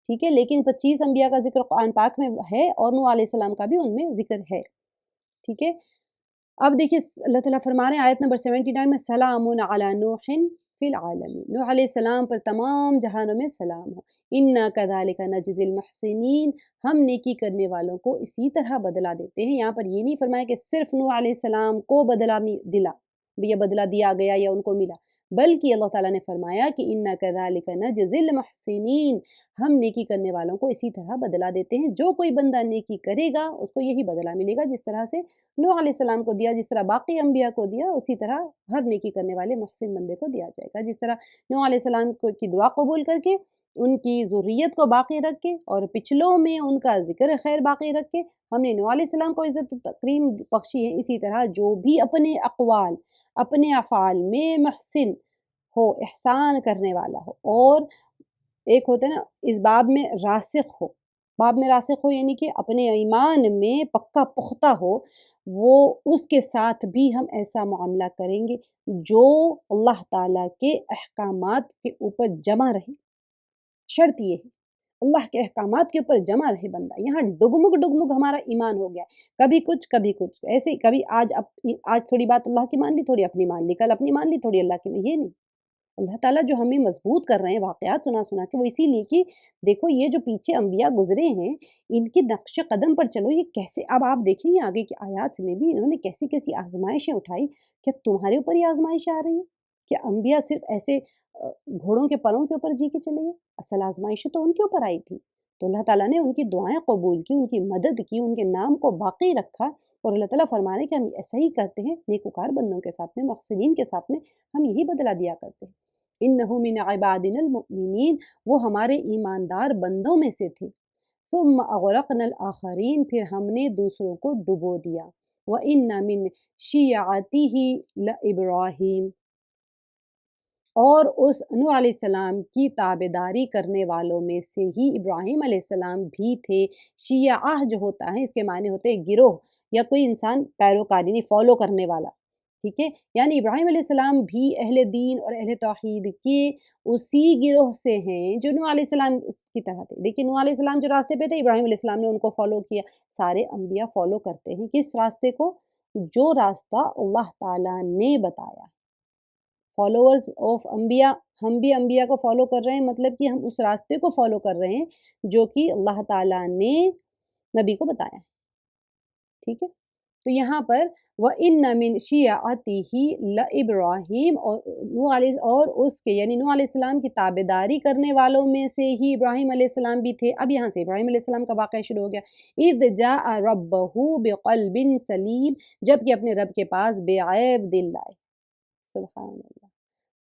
ٹھیک ہے، لیکن 25 انبیاء کا ذکر قرآن پاک میں ہے، اور نوح علیہ السلام کا بھی ان میں ذکر ہے، ٹھیک ہے. اب دیکھیے اللہ تعالیٰ فرما رہے ہیں آیت نمبر 79 میں، سلام علی نوح فی العالمین، نوح علیہ السلام پر تمام جہانوں میں سلام ہو. انا کذالک نجزی المحسنین، ہم نیکی کرنے والوں کو اسی طرح بدلہ دیتے ہیں. یہاں پر یہ نہیں فرمایا کہ صرف نوح علیہ السلام کو بدلہ دلا، یہ بدلہ دیا گیا یا ان کو ملا، بلکہ اللہ تعالیٰ نے فرمایا کہ انا کذالک نجزی المحسنین، ہم نیکی کرنے والوں کو اسی طرح بدلہ دیتے ہیں. جو کوئی بندہ نیکی کرے گا اس کو یہی بدلہ ملے گا، جس طرح سے نوح علیہ السلام کو دیا، جس طرح باقی انبیاء کو دیا، اسی طرح ہر نیکی کرنے والے محسن بندے کو دیا جائے گا. جس طرح نوح علیہ السلام کی دعا قبول کر کے، ان کی ذریت کو باقی رکھ کے، اور پچھلوں میں ان کا ذکر خیر باقی رکھ کے ہم نے نوح علیہ السلام کو عزت و تکریم بخشی ہے، اسی طرح جو بھی اپنے اقوال، اپنے افعال میں محسن ہو، احسان کرنے والا ہو، اور ایک ہوتا ہے نا اس باب میں راسخ ہو، باب میں راسخ ہو یعنی کہ اپنے ایمان میں پکا پختہ ہو، وہ اس کے ساتھ بھی ہم ایسا معاملہ کریں گے جو اللہ تعالیٰ کے احکامات کے اوپر جمع رہے۔ شرط یہ ہے اللہ کے احکامات کے اوپر جمع رہے بندہ، یہاں ڈگمگ ہمارا ایمان ہو گیا، کبھی کچھ ایسے ہی، کبھی آج تھوڑی بات اللہ کی مان لی، تھوڑی اپنی مان لی، کل اپنی مان لی، تھوڑی اللہ کی مان، یہ نہیں۔ اللہ تعالیٰ جو ہمیں مضبوط کر رہے ہیں واقعات سنا سنا کے، وہ اسی لیے کہ دیکھو یہ جو پیچھے انبیاء گزرے ہیں، ان کے نقش قدم پر چلو، یہ کیسے، اب آپ دیکھیں گے آگے کی آیات میں بھی انہوں نے کیسی کیسی آزمائشیں اٹھائی۔ کیا تمہارے اوپر یہ آزمائشیں آ رہی ہیں؟ کیا انبیاء صرف ایسے گھوڑوں کے پروں کے اوپر جی کے چلے گئے؟ اصل آزمائشیں تو ان کے اوپر آئی تھی، تو اللہ تعالیٰ نے ان کی دعائیں قبول کی، ان کی مدد کی، ان کے نام کو باقی رکھا، اور اللہ تعالیٰ فرما رہے ہیں کہ ہم ایسا ہی کرتے ہیں نیکوکار بندوں کے ساتھ میں، محسنین کے ساتھ میں، ہم یہی بدلہ دیا کرتے ہیں۔ اِنَّهُ مِنْ عِبَادِنَا الْمُؤْمِنِينَ، وہ ہمارے ایماندار بندوں میں سے تھے۔ ثُمَّ أَغْرَقْنَا الْآخَرِينَ، پھر ہم نے دوسروں کو ڈبو دیا۔ وَإِنَّ مِنْ شِيَعَتِهِ لَإِبْرَاهِيمَ، اور اس نوح علیہ السلام کی تابعداری کرنے والوں میں سے ہی ابراہیم علیہ السلام بھی تھے۔ شیعہ جو ہوتا ہے اس کے معنی ہوتے ہیں گروہ یا کوئی انسان پیروکاری، یعنی فالو کرنے والا، ٹھیک ہے، یعنی ابراہیم علیہ السلام بھی اہل دین اور اہل توحید کے اسی گروہ سے ہیں جو نوح علیہ السلام کی طرح تھے۔ دیکھیں نوح علیہ السلام جو راستے پہ تھے، ابراہیم علیہ السلام نے ان کو فالو کیا۔ سارے انبیاء فالو کرتے ہیں کس راستے کو؟ جو راستہ اللہ تعالیٰ نے بتایا۔ فالوورز آف انبیاء، ہم بھی انبیاء کو فالو کر رہے ہیں، مطلب کہ ہم اس راستے کو فالو کر رہے ہیں جو کہ اللہ تعالیٰ نے نبی کو بتایا، ٹھیک ہے۔ تو یہاں پر وَإِنَّ مِنْ شِيَعَتِهِ لَإِبْرَاهِيمَ، اور اس کے یعنی نوح علیہ السلام کی تابعداری کرنے والوں میں سے ہی ابراہیم علیہ السلام بھی تھے۔ اب یہاں سے ابراہیم علیہ السلام کا واقعہ شروع ہو گیا۔ اِذْ جَاءَ رَبَّهُ بِقَلْبٍ سَلِيمٍ، جب کہ اپنے رب کے پاس بے عیب دل لائے۔ سبحان اللہ۔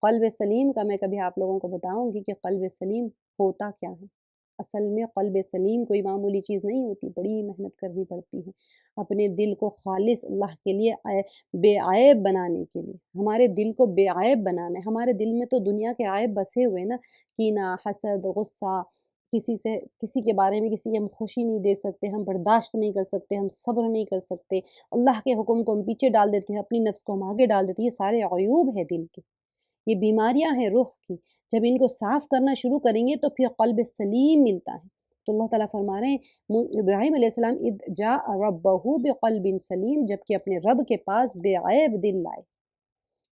قلب سلیم کا میں کبھی آپ لوگوں کو بتاؤں گی کہ قلب سلیم ہوتا کیا ہے۔ اصل میں قلب سلیم کوئی معمولی چیز نہیں ہوتی، بڑی محنت کرنی پڑتی ہے اپنے دل کو خالص اللہ کے لیے بے عیب بنانے کے لیے۔ ہمارے دل کو بے عیب بنانا ہے۔ ہمارے دل میں تو دنیا کے عیب بسے ہوئے نا، کینہ، حسد، غصہ، کسی کے بارے میں کسی کی ہم خوشی نہیں دے سکتے، ہم برداشت نہیں کر سکتے، ہم صبر نہیں کر سکتے، اللہ کے حکم کو ہم پیچھے ڈال دیتے ہیں، اپنی نفس کو ہم آگے ڈال دیتے ہیں۔ یہ سارے عیوب ہیں دل کے، یہ بیماریاں ہیں روح کی۔ جب ان کو صاف کرنا شروع کریں گے تو پھر قلب سلیم ملتا ہے۔ تو اللہ تعالیٰ فرما رہے ہیں ابراہیم علیہ السلام اذ جاء ربہ بقلب سلیم، جب کہ اپنے رب کے پاس بے عیب دل لائے۔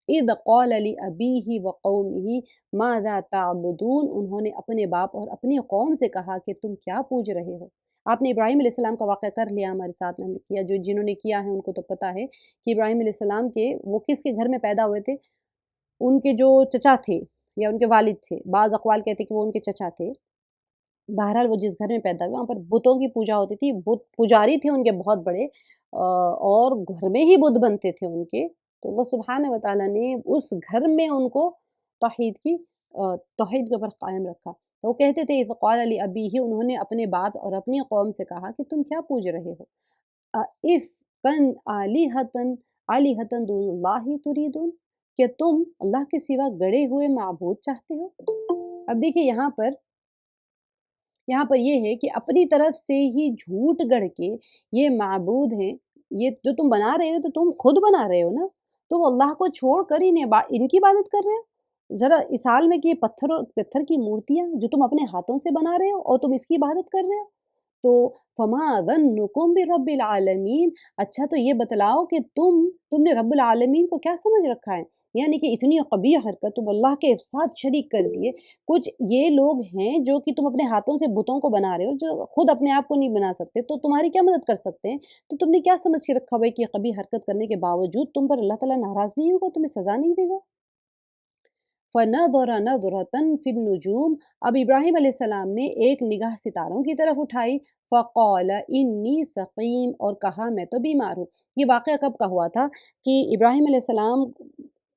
اذ قال لأبیہ وقومہ ماذا تعبدون، انہوں نے اپنے باپ اور اپنی قوم سے کہا کہ تم کیا پوج رہے ہو۔ آپ نے ابراہیم علیہ السلام کا واقعہ کر لیا، ہمارے ساتھ میں ہم نے کیا، جنہوں نے کیا ہے ان کو تو پتہ ہے کہ ابراہیم علیہ السلام کے وہ کس کے گھر میں پیدا ہوئے تھے۔ ان کے جو چچا تھے یا ان کے والد تھے، بعض اقوال کہتے کہ وہ ان کے چچا تھے، بہرحال وہ جس گھر میں پیدا ہوئے وہاں پر بتوں کی پوجا ہوتی تھی، بت پجاری تھے ان کے بہت بڑے، اور گھر میں ہی بت بنتے تھے ان کے۔ تو اللہ سبحانہ وتعالیٰ نے اس گھر میں ان کو توحید کے اوپر قائم رکھا۔ تو وہ کہتے تھے اذ قال لأبیہ، انہوں نے اپنے باپ اور اپنی قوم سے کہا کہ تم کیا پوج رہے ہو۔ افکن آلہۃ دون اللہ تریدون، کہ تم اللہ کے سوا گڑے ہوئے معبود چاہتے ہو۔ اب دیکھیں یہاں پر یہ ہے کہ اپنی طرف سے ہی جھوٹ گڑھ کے یہ معبود ہیں، یہ جو تم بنا رہے ہو تو تم خود بنا رہے ہو نا، تو اللہ کو چھوڑ کر ان کی عبادت کر رہے ہو۔ ذرا اس حال میں کہ پتھر کی مورتیاں جو تم اپنے ہاتھوں سے بنا رہے ہو اور تم اس کی عبادت کر رہے ہو، تو فما ظنکم برب العالمین، اچھا تو یہ بتلاؤ کہ تم نے رب العالمین کو کیا سمجھ رکھا ہے، یعنی کہ اتنی قبیح حرکت تم اللہ کے ساتھ شریک کر دیے۔ کچھ یہ لوگ ہیں جو کہ تم اپنے ہاتھوں سے بتوں کو بنا رہے ہو، جو خود اپنے آپ کو نہیں بنا سکتے، تو تمہاری کیا مدد کر سکتے ہیں؟ تو تم نے کیا سمجھ کے رکھا بھائی کہ قبیح حرکت کرنے کے باوجود تم پر اللہ تعالیٰ ناراض نہیں ہوگا، تمہیں سزا نہیں دے گا؟ فَنَظَرَ نَظْرَةً فِي النُّجُومِ، اب ابراہیم علیہ السلام نے ایک نگاہ ستاروں کی طرف اٹھائی، فَقَالَ إِنِّي سَقِيمٌ، اور کہا میں تو بیمار ہوں۔ یہ واقعہ کب کا ہوا تھا کہ ابراہیم علیہ السلام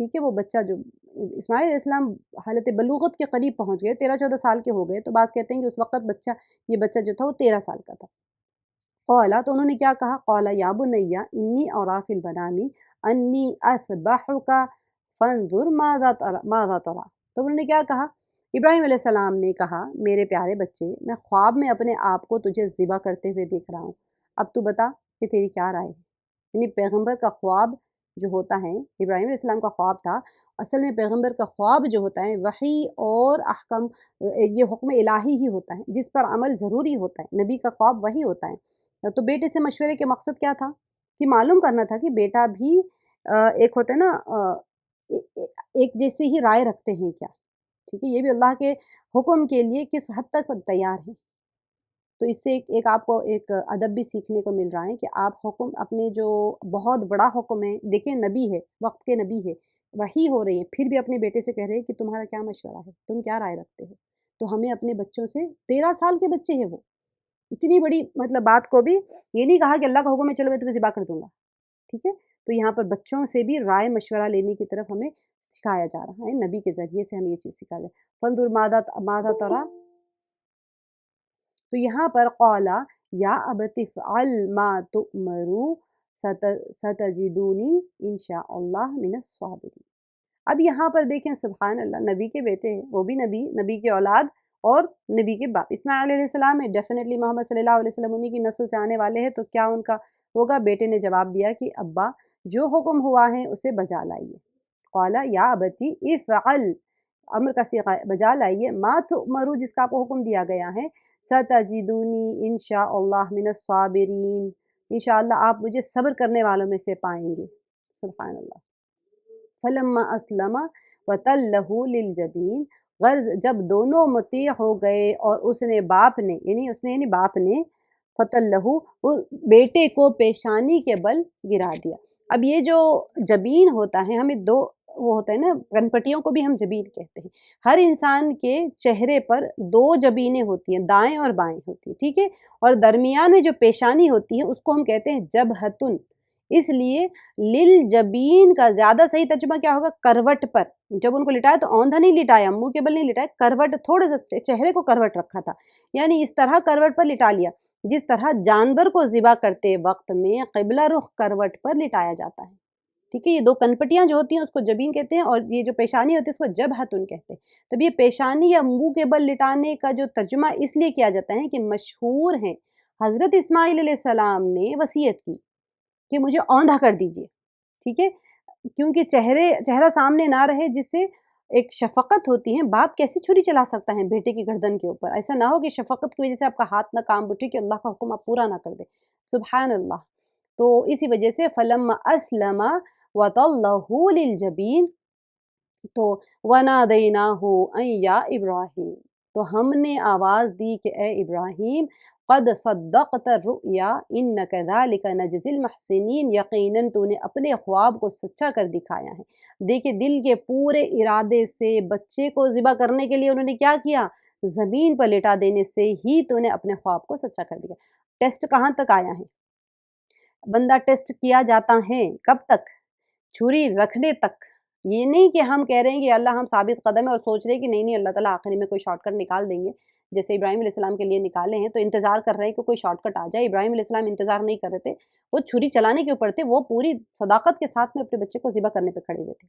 ٹھیک ہے، وہ بچہ جو اسماعیل علیہ السلام حالت بلوغت کے قریب پہنچ گئے، 13-14 سال کے ہو گئے، تو بعض کہتے ہیں کہ اس وقت یہ بچہ جو تھا وہ 13 سال کا تھا۔ قالا، تو انہوں نے کیا کہا، قالا یا بنی انی ارا فی المنام انی اذبحک فانظر ماذا تری۔ تو انہوں نے کیا کہا، ابراہیم علیہ السلام نے کہا، میرے پیارے بچے، میں خواب میں اپنے آپ کو تجھے ذبح کرتے ہوئے دیکھ رہا ہوں، اب تو بتا کہ تیری کیا رائے ہے۔ یعنی پیغمبر کا خواب جو ہوتا ہے، ابراہیم علیہ السلام کا خواب تھا، اصل میں پیغمبر کا خواب جو ہوتا ہے وحی اور احکام، یہ حکم الہی ہی ہوتا ہے جس پر عمل ضروری ہوتا ہے، نبی کا خواب وہی ہوتا ہے۔ تو بیٹے سے مشورے کے مقصد کیا تھا کہ معلوم کرنا تھا کہ بیٹا بھی ایک ہوتا ہے نا ایک جیسی ہی رائے رکھتے ہیں کیا، ٹھیک ہے، یہ بھی اللہ کے حکم کے لیے کس حد تک تیار ہیں۔ تو اس سے ایک آپ کو ایک ادب بھی سیکھنے کو مل رہا ہے کہ آپ حکم اپنے جو بہت بڑا حکم ہے، دیکھیں نبی ہے، وقت کے نبی ہے، وحی ہو رہی ہے، پھر بھی اپنے بیٹے سے کہہ رہے ہیں کہ تمہارا کیا مشورہ ہے، تم کیا رائے رکھتے ہو۔ تو ہمیں اپنے بچوں سے 13 سال کے بچے ہیں وہ، اتنی بڑی مطلب بات کو بھی یہ نہیں کہا کہ اللہ کا حکم ہے چلو میں تمہیں ذبح کر دوں گا، ٹھیک ہے۔ تو یہاں پر بچوں سے بھی رائے مشورہ لینے کی طرف ہمیں سکھایا جا رہا ہے، نبی کے ذریعے سے ہمیں یہ چیز سکھایا جائے۔ فانظر ماذا تری، تو یہاں پر قالا یا ابت افعل ما تؤمر ستجدونی انشاء اللہ من الصابرین۔ اب یہاں پر دیکھیں سبحان اللہ، نبی کے بیٹے ہیں، وہ بھی نبی کے اولاد اور نبی کے باپ اسماعیل علیہ السلام ہے، ڈیفینیٹلی محمد صلی اللہ علیہ وسلم انہی کی نسل سے آنے والے ہیں، تو کیا ان کا ہوگا؟ بیٹے نے جواب دیا کہ ابا جو حکم ہوا ہے اسے بجا لائیے۔ قالا یا ابتی افعل، امر کا صیغہ بجا لائیے، ما تؤمرو جس کا آپ کو حکم دیا گیا ہے، ستجدونی انشاء اللہ من الصابرین، انشاءاللہ آپ مجھے صبر کرنے والوں میں سے پائیں گے۔ سبحان اللہ۔ فلما اسلم وتلہ للجبین، غرض جب دونوں مطیع ہو گئے اور اس نے باپ نے فتلہ، وہ بیٹے کو پیشانی کے بل گرا دیا۔ اب یہ جو جبین ہوتا ہے، ہمیں دو وہ ہوتا ہے نا، گنپٹیوں کو بھی ہم جبین کہتے ہیں۔ ہر انسان کے چہرے پر دو جبینیں ہوتی ہیں، دائیں اور بائیں ہوتی ہیں، ٹھیک ہے، اور درمیان میں جو پیشانی ہوتی ہے اس کو ہم کہتے ہیں جبہتن۔ اس لیے للجبین کا زیادہ صحیح ترجمہ کیا ہوگا؟ کروٹ پر، جب ان کو لٹایا تو اوندھا نہیں لٹایا، منہ کے بل نہیں لٹایا، کروٹ، تھوڑے سے چہرے کو کروٹ رکھا تھا، یعنی اس طرح کروٹ پر لٹا لیا جس طرح جانور کو ذبح کرتے وقت میں قبلہ رخ کروٹ پر لٹایا جاتا ہے، ٹھیک ہے۔ یہ دو کنپٹیاں جو ہوتی ہیں اس کو جبین کہتے ہیں، اور یہ جو پیشانی ہوتی ہے اس کو جبہتن کہتے ہیں۔ تب یہ پیشانی یا منہ کے بل لٹانے کا جو ترجمہ اس لیے کیا جاتا ہے کہ مشہور ہیں حضرت اسماعیل علیہ السلام نے وصیت کی کہ مجھے اوندھا کر دیجئے، ٹھیک ہے، کیونکہ چہرہ سامنے نہ رہے، جس سے ایک شفقت ہوتی ہے، باپ کیسے چھری چلا سکتا ہے بیٹے کی گردن کے اوپر؟ ایسا نہ ہو کہ شفقت کی وجہ سے آپ کا ہاتھ نہ کام اٹھے کہ اللہ کا حکم آپ پورا نہ کر دے، سبحان اللہ۔ تو اسی وجہ سے فلما اسلم وتلہ للجبین، تو ونادیناہ ان یا ابراہیم، تو ہم نے آواز دی کہ اے ابراہیم، قد صدقت الرؤیا انک ذلک نجزی المحسنین، یقیناً تو نے اپنے خواب کو سچا کر دکھایا ہے۔ دیکھیں دل کے پورے ارادے سے بچے کو ذبح کرنے کے لیے انہوں نے کیا کیا؟ زمین پر لٹا دینے سے ہی تو نے اپنے خواب کو سچا کر دیا۔ ٹیسٹ کہاں تک آیا ہے؟ بندہ ٹیسٹ کیا جاتا ہے کب تک؟ چھری رکھنے تک۔ یہ نہیں کہ ہم کہہ رہے ہیں کہ اللہ ہم ثابت قدم ہے اور سوچ رہے ہیں کہ نہیں اللہ تعالیٰ آخری میں کوئی شارٹ کٹ نکال دیں گے، جیسے ابراہیم علیہ السلام کے لیے نکالے ہیں، تو انتظار کر رہے ہیں کہ کوئی شارٹ کٹ آ جائے۔ ابراہیم علیہ السلام انتظار نہیں کر رہے تھے، وہ چھری چلانے کے اوپر تھے، وہ پوری صداقت کے ساتھ میں اپنے بچے کو ذبح کرنے پہ کھڑے ہوئے تھے۔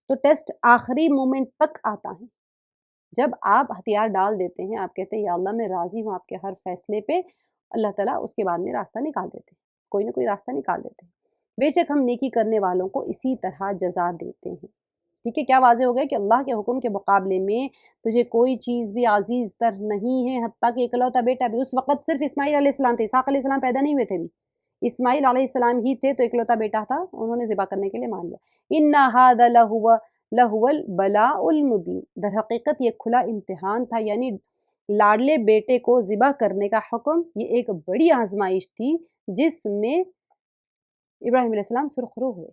تو ٹیسٹ آخری مومنٹ تک آتا ہے، جب آپ ہتھیار ڈال دیتے ہیں، آپ کہتے ہیں یا اللہ میں راضی ہوں آپ کے ہر فیصلے پہ، اللہ تعالیٰ اس کے بعد میں راستہ نکال دیتے ہیں، کوئی نہ کوئی راستہ نکال دیتے ہیں۔ بے شک ہم نیکی کرنے والوں کو اسی طرح جزا دیتے ہیں، ٹھیک ہے۔ کیا واضح ہو گیا کہ اللہ کے حکم کے مقابلے میں تجھے کوئی چیز بھی عزیز تر نہیں ہے، حتیٰ کہ اکلوتا بیٹا بھی۔ اس وقت صرف اسماعیل علیہ السلام تھے، اسحاق علیہ السلام پیدا نہیں ہوئے تھے بھی، اسماعیل علیہ السلام ہی تھے، تو اکلوتا بیٹا تھا، انہوں نے ذبح کرنے کے لیے مان لیا۔ ان ھذا لہو البلاء المبین، در حقیقت یہ کھلا امتحان تھا، یعنی لاڈلے بیٹے کو ذبح کرنے کا حکم یہ ایک بڑی آزمائش تھی جس میں ابراہیم علیہ السلام سرخرو ہوئے۔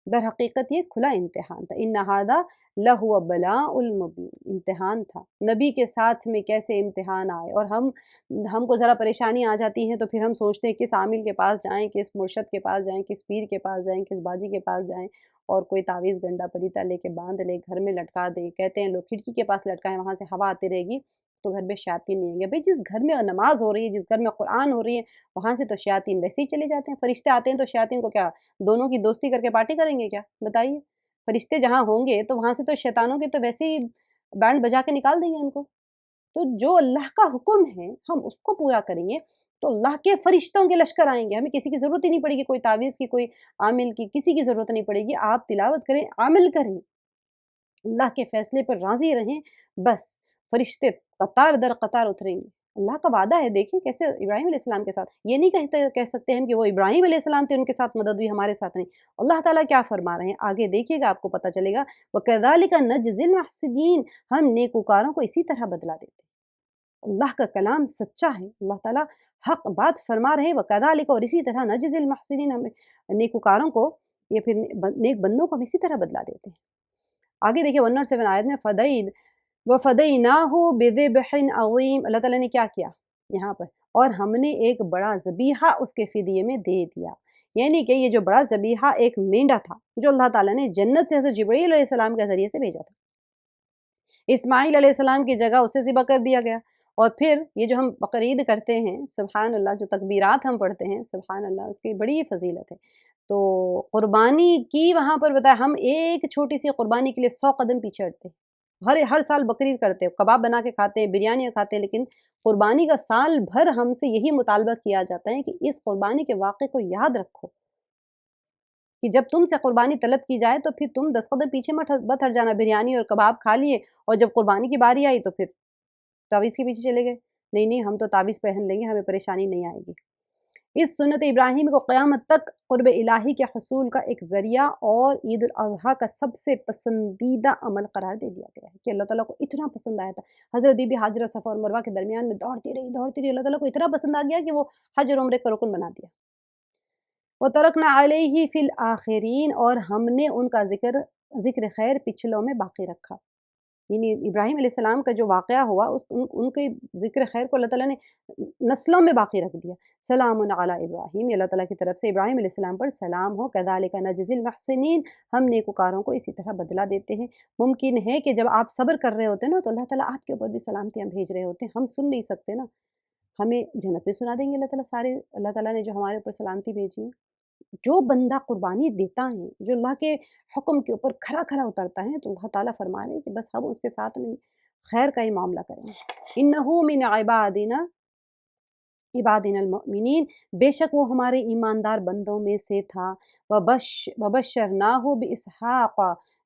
در حقیقت یہ کھلا امتحان تھا۔ ان ھذا لہو بلاء المبین، امتحان تھا۔ نبی کے ساتھ میں کیسے امتحان آئے، اور ہم کو ذرا پریشانی آ جاتی ہے تو پھر ہم سوچتے ہیں کس عامل کے پاس جائیں، کس مرشد کے پاس جائیں، کس پیر کے پاس جائیں، کس باجی کے پاس جائیں، اور کوئی تعویذ گنڈا پلیتا لے کے باندھ لے، گھر میں لٹکا دے۔ کہتے ہیں لوگ کھڑکی کے پاس لٹکائیں، وہاں سے ہوا آتی رہے گی تو گھر میں شیاطین نہیں ہوں گے۔ بھئی جس گھر میں نماز ہو رہی ہے، جس گھر میں قرآن ہو رہی ہے، وہاں سے تو شیاطین ویسے ہی چلے جاتے ہیں۔ فرشتے آتے ہیں تو شیاطین کو کیا دونوں کی دوستی کر کے پارٹی کریں گے کیا؟ بتائیے۔ فرشتے جہاں ہوں گے تو وہاں سے تو شیطانوں کے تو ویسے ہی بینڈ بجا کے نکال دیں گے ان کو۔ تو جو اللہ کا حکم ہے ہم اس کو پورا کریں گے تو اللہ کے فرشتوں کے لشکر آئیں گے، ہمیں کسی کی ضرورت ہی نہیں پڑے گی، کوئی تعویذ کی، کوئی عامل کی، کسی کی ضرورت نہیں پڑے گی۔ آپ تلاوت کریں، عمل کریں، اللہ کے فیصلے پر راضی رہیں، بس فرشتے قطار در قطار اتریں گے۔ اللہ کا وعدہ ہے، دیکھیں کیسے ابراہیم علیہ السلام کے ساتھ، یہ نہیں کہہ سکتے ہم کہ وہ ابراہیم علیہ السلام تھے ان کے ساتھ مدد ہوئی، ہمارے ساتھ نہیں۔ اللہ تعالیٰ کیا فرما رہے ہیں آگے دیکھیے گا، آپ کو پتہ چلے گا۔ وَكَذَلِكَ نَجْزِي الْمُحْسِنِينَ، ہم نیکوکاروں کو اسی طرح بدلا دیتے ہیں۔ اللہ کا کلام سچا ہے، اللہ تعالیٰ حق بات فرما رہے ہیں۔ وَكَذَلِكَ، اور اسی طرح نَجْزِي الْمُحْسِنِينَ، ہم نیکوکاروں کو یا پھر نیک بندوں کو ہم اسی طرح بدلا دیتے ہیں۔ آگے دیکھیں 107 آیت میں وَفَدَيْنَاهُ بِذِبْحٍ عَظِيمٍ، اللہ تعالیٰ نے کیا کیا یہاں پر، اور ہم نے ایک بڑا ذبیحہ اس کے فدیے میں دے دیا۔ یعنی کہ یہ جو بڑا ذبیحہ ایک مینڈا تھا جو اللہ تعالیٰ نے جنت سے حضرت جبرائیل علیہ السلام کے ذریعے سے بھیجا تھا، اسماعیل علیہ السلام کی جگہ اسے ذبح کر دیا گیا۔ اور پھر یہ جو ہم بقرعید کرتے ہیں، سبحان اللہ، جو تکبیرات ہم پڑھتے ہیں، سبحان اللہ، اس کی بڑی فضیلت ہے۔ تو قربانی کی وہاں پر بتایا، ہم ایک چھوٹی سی قربانی کے لیے 100 قدم پیچھے ہٹتے ہیں۔ ہر سال بقرعید کرتے ہیں، کباب بنا کے کھاتے ہیں، بریانیاں کھاتے ہیں، لیکن قربانی کا سال بھر ہم سے یہی مطالبہ کیا جاتا ہے کہ اس قربانی کے واقعے کو یاد رکھو، کہ جب تم سے قربانی طلب کی جائے تو پھر تم 10 قدم پیچھے مت ہٹ جانا۔ بریانی اور کباب کھا لیے اور جب قربانی کی باری آئی تو پھر تعویذ کے پیچھے چلے گئے، نہیں ہم تو تعویذ پہن لیں گے، ہمیں پریشانی نہیں آئے گی۔ اس سنت ابراہیم کو قیامت تک قرب الہی کے حصول کا ایک ذریعہ اور عید الاضحیٰ کا سب سے پسندیدہ عمل قرار دے دیا گیا ہے، کہ اللہ تعالیٰ کو اتنا پسند آیا تھا۔ حضرت بی بی ہاجرہ صفا اور مروہ کے درمیان میں دوڑتی رہی، اللہ تعالیٰ کو اتنا پسند آ گیا کہ وہ حج اور عمرے کا رکن بنا دیا۔ وَتَرَكْنَا عَلَيْهِ فِي الْآخِرِينَ، اور ہم نے ان کا ذکر خیر پچھلوں میں باقی رکھا۔ یعنی ابراہیم علیہ السلام کا جو واقعہ ہوا ان کے ذکر خیر کو اللہ تعالیٰ نے نسلوں میں باقی رکھ دیا۔ سلام علی ابراہیم، اللہ تعالیٰ کی طرف سے ابراہیم علیہ السلام پر سلام ہو۔ کذالک نجزی المحسنین، ہم نیکوکاروں کو اسی طرح بدلا دیتے ہیں۔ ممکن ہے کہ جب آپ صبر کر رہے ہوتے ہیں نا تو اللہ تعالیٰ آپ کے اوپر بھی سلامتیاں بھیج رہے ہوتے ہیں، ہم سن نہیں سکتے نا، ہمیں جنت میں سنا دیں گے اللہ تعالیٰ نے جو ہمارے اوپر سلامتی بھیجی ہے۔ جو بندہ قربانی دیتا ہے، جو اللہ کے حکم کے اوپر کھرا اترتا ہے، تو اللہ تعالیٰ فرما رہے ہیں کہ بس ہم اس کے ساتھ میں خیر کا ہی معاملہ کریں گے۔ انہو من عبادنا المؤمنین، بے شک وہ ہمارے ایماندار بندوں میں سے تھا۔ وبشرناہ باسحاق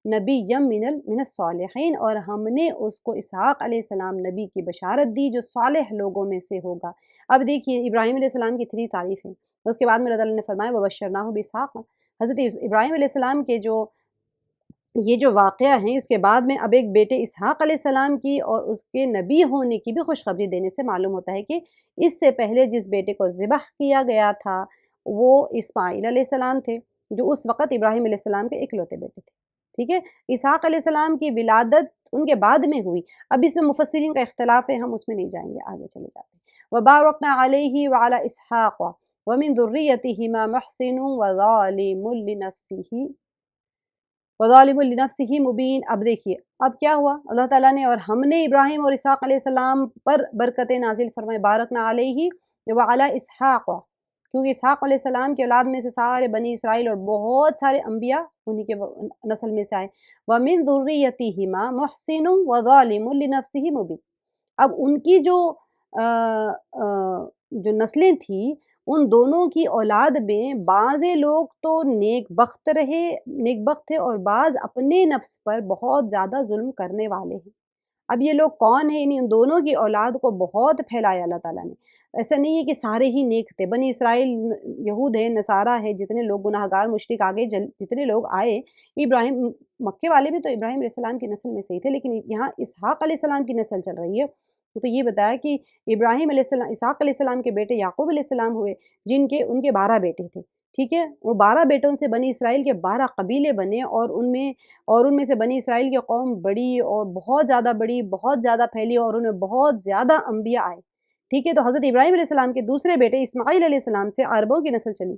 نبیا من الصالحین، اور ہم نے اس کو اسحاق علیہ السلام نبی کی بشارت دی جو صالح لوگوں میں سے ہوگا۔ اب دیکھیے ابراہیم علیہ السلام کی 3 تعریفیں، اس کے بعد میں اللہ تعالیٰ نے فرمایا وبشرناہ باسحاق۔ حضرت ابراہیم علیہ السلام کے یہ جو واقعہ ہیں، اس کے بعد میں اب ایک بیٹے اسحاق علیہ السلام کی اور اس کے نبی ہونے کی بھی خوشخبری دینے سے معلوم ہوتا ہے کہ اس سے پہلے جس بیٹے کو ذبح کیا گیا تھا وہ اسماعیل علیہ السلام تھے، جو اس وقت ابراہیم علیہ السلام کے اکلوتے بیٹے تھے، ٹھیک ہے۔ اسحاق علیہ السلام کی ولادت ان کے بعد میں ہوئی، اب اس میں مفسرین کا اختلاف ہے، ہم اس میں نہیں جائیں گے، آگے چلے جاتے ہیں۔ وبارکنا علیہ وعلی اسحاق ومن ذریتہما محسن وظالم لنفسہ مبین۔ اب دیکھیے اب کیا ہوا، اللہ تعالیٰ نے اور ہم نے ابراہیم اور اسحاق علیہ السلام پر برکتیں نازل فرمائے، بارکنا علیہ وعلی اسحاق، کیونکہ اسحاق علیہ السلام کی اولاد میں سے سارے بنی اسرائیل اور بہت سارے انبیاء انہی کے نسل میں سے آئے۔ ومن ذریتہما محسن وظالم لنفسہ مبین، اب ان کی جو نسلیں تھیں، ان دونوں کی اولاد میں بعض لوگ تو نیک بخت تھے اور بعض اپنے نفس پر بہت زیادہ ظلم کرنے والے ہیں۔ اب یہ لوگ کون ہیں؟ ان دونوں کی اولاد کو بہت پھیلایا اللہ تعالیٰ نے، ایسا نہیں ہے کہ سارے ہی نیک تھے۔ بنی اسرائیل یہود ہیں، نصارہ ہے، جتنے لوگ گناہ گار مشرک آگے جتنے لوگ آئے، ابراہیم مکے والے بھی تو ابراہیم علیہ السلام کی نسل میں سے ہی تھے، لیکن یہاں اسحاق علیہ السلام کی نسل چل رہی ہے، تو یہ بتایا کہ ابراہیم علیہ السلام اسحاق علیہ السلام کے بیٹے یعقوب علیہ السلام ہوئے، ان کے 12 بیٹے تھے، ٹھیک ہے، وہ 12 بیٹوں سے بنی اسرائیل کے 12 قبیلے بنے، اور ان میں سے بنی اسرائیل کی قوم بڑی اور بہت زیادہ بڑی، بہت زیادہ پھیلی، اور ان میں بہت زیادہ انبیاء آئے، ٹھیک ہے۔ تو حضرت ابراہیم علیہ السلام کے دوسرے بیٹے اسماعیل علیہ السلام سے عربوں کی نسل چلی،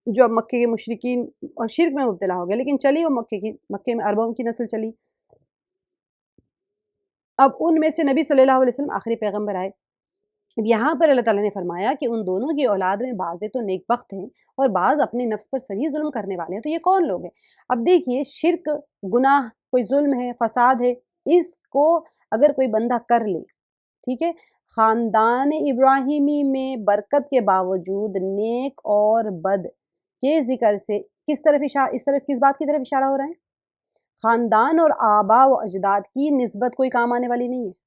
جو اب مکے کے مشرکین اور شرک میں مبتلا ہو گئے، لیکن چلی وہ مکے میں عربوں کی نسل چلی۔ اب ان میں سے نبی صلی اللہ علیہ وسلم آخری پیغمبر آئے۔ اب یہاں پر اللہ تعالیٰ نے فرمایا کہ ان دونوں کی اولاد میں بعض تو نیک بخت ہیں اور بعض اپنے نفس پر صحیح ظلم کرنے والے ہیں۔ تو یہ کون لوگ ہیں؟ اب دیکھیے، شرک، گناہ، کوئی ظلم ہے، فساد ہے، اس کو اگر کوئی بندہ کر لے، ٹھیک ہے، خاندان ابراہیمی میں برکت کے باوجود نیک اور بد کے ذکر سے کس بات کی طرف اشارہ ہو رہا ہے؟ خاندان اور آبا و اجداد کی نسبت کوئی کام آنے والی نہیں ہے۔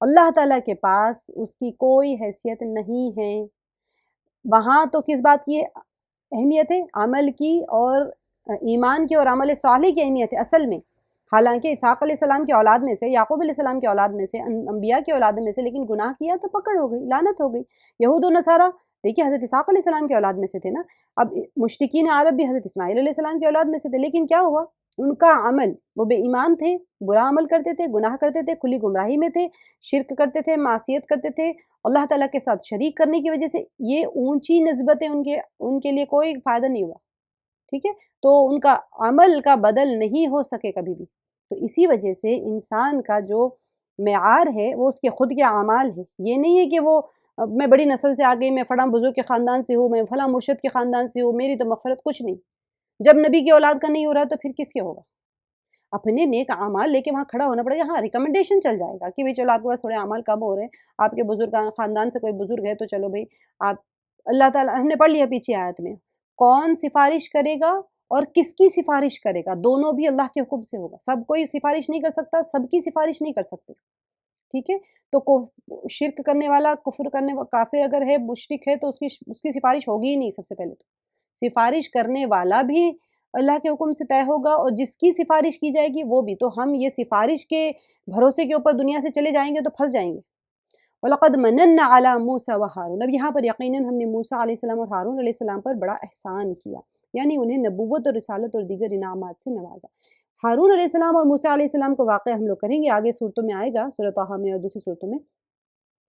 اللہ تعالیٰ کے پاس اس کی کوئی حیثیت نہیں ہے۔ وہاں تو کس بات کی اہمیت ہے؟ عمل کی اور ایمان کی اور عمل صالح کی اہمیت ہے اصل میں۔ حالانکہ اسحاق علیہ السلام کی اولاد میں سے، یعقوب علیہ السلام کی اولاد میں سے، انبیاء کی اولاد میں سے، لیکن گناہ کیا تو پکڑ ہو گئی، لعنت ہو گئی۔ یہود و نصارہ دیکھیے حضرت اسحاق علیہ السلام کی اولاد میں سے تھے نا، اب مشرکین عرب بھی حضرت اسماعیل علیہ السلام کی اولاد میں سے تھے، لیکن کیا ہوا؟ ان کا عمل، وہ بے ایمان تھے، برا عمل کرتے تھے، گناہ کرتے تھے، کھلی گمراہی میں تھے، شرک کرتے تھے، معصیت کرتے تھے، اللہ تعالیٰ کے ساتھ شریک کرنے کی وجہ سے یہ اونچی نسبتیں ان کے لیے کوئی فائدہ نہیں ہوا، ٹھیک ہے۔ تو ان کا عمل کا بدل نہیں ہو سکے کبھی بھی۔ تو اسی وجہ سے انسان کا جو معیار ہے وہ اس کے خود کے اعمال ہے۔ یہ نہیں ہے کہ وہ میں بڑی نسل سے آ گئی، میں فلاں بزرگ کے خاندان سے ہوں، میں فلاں مرشد کے خاندان سے ہوں، میری تو مغفرت، کچھ نہیں۔ جب نبی کی اولاد کا نہیں ہو رہا تو پھر کس کے ہوگا؟ اپنے نیک اعمال لے کے وہاں کھڑا ہونا پڑے گا۔ ہاں، ریکمنڈیشن چل جائے گا کہ بھئی چلو آپ کے پاس تھوڑے اعمال کم ہو رہے ہیں، آپ کے بزرگ خاندان سے کوئی بزرگ ہے تو چلو بھئی آپ، اللہ تعالیٰ، ہم نے پڑھ لیا پیچھے آیت میں، کون سفارش کرے گا اور کس کی سفارش کرے گا، دونوں بھی اللہ کے حکم سے ہوگا۔ سب کوئی سفارش نہیں کر سکتا، سب کی سفارش نہیں کر سکتے، ٹھیک ہے۔ تو شرک کرنے والا، کفر کرنے والا، کافر اگر ہے، مشرک ہے، تو اس کی سفارش ہوگی ہی نہیں۔ سب سے پہلے تو سفارش کرنے والا بھی اللہ کے حکم سے طے ہوگا، اور جس کی سفارش کی جائے گی وہ بھی۔ تو ہم یہ سفارش کے بھروسے کے اوپر دنیا سے چلے جائیں گے تو پھنس جائیں گے۔ وَلَقَدْ مَنَنَّا عَلَىٰ مُوسَىٰ وَهَارُونَ، اب یہاں پر یقیناً ہم نے موسیٰ علیہ السلام اور ہارون علیہ السلام پر بڑا احسان کیا، یعنی انہیں نبوت اور رسالت اور دیگر انعامات سے نوازا۔ ہارون علیہ السلام اور موسیٰ علیہ السلام کو واقعہ ہم لوگ کریں گے، آگے صورتوں میں آئے گا، سورۃ طٰہٰ میں اور دوسری صورتوں میں۔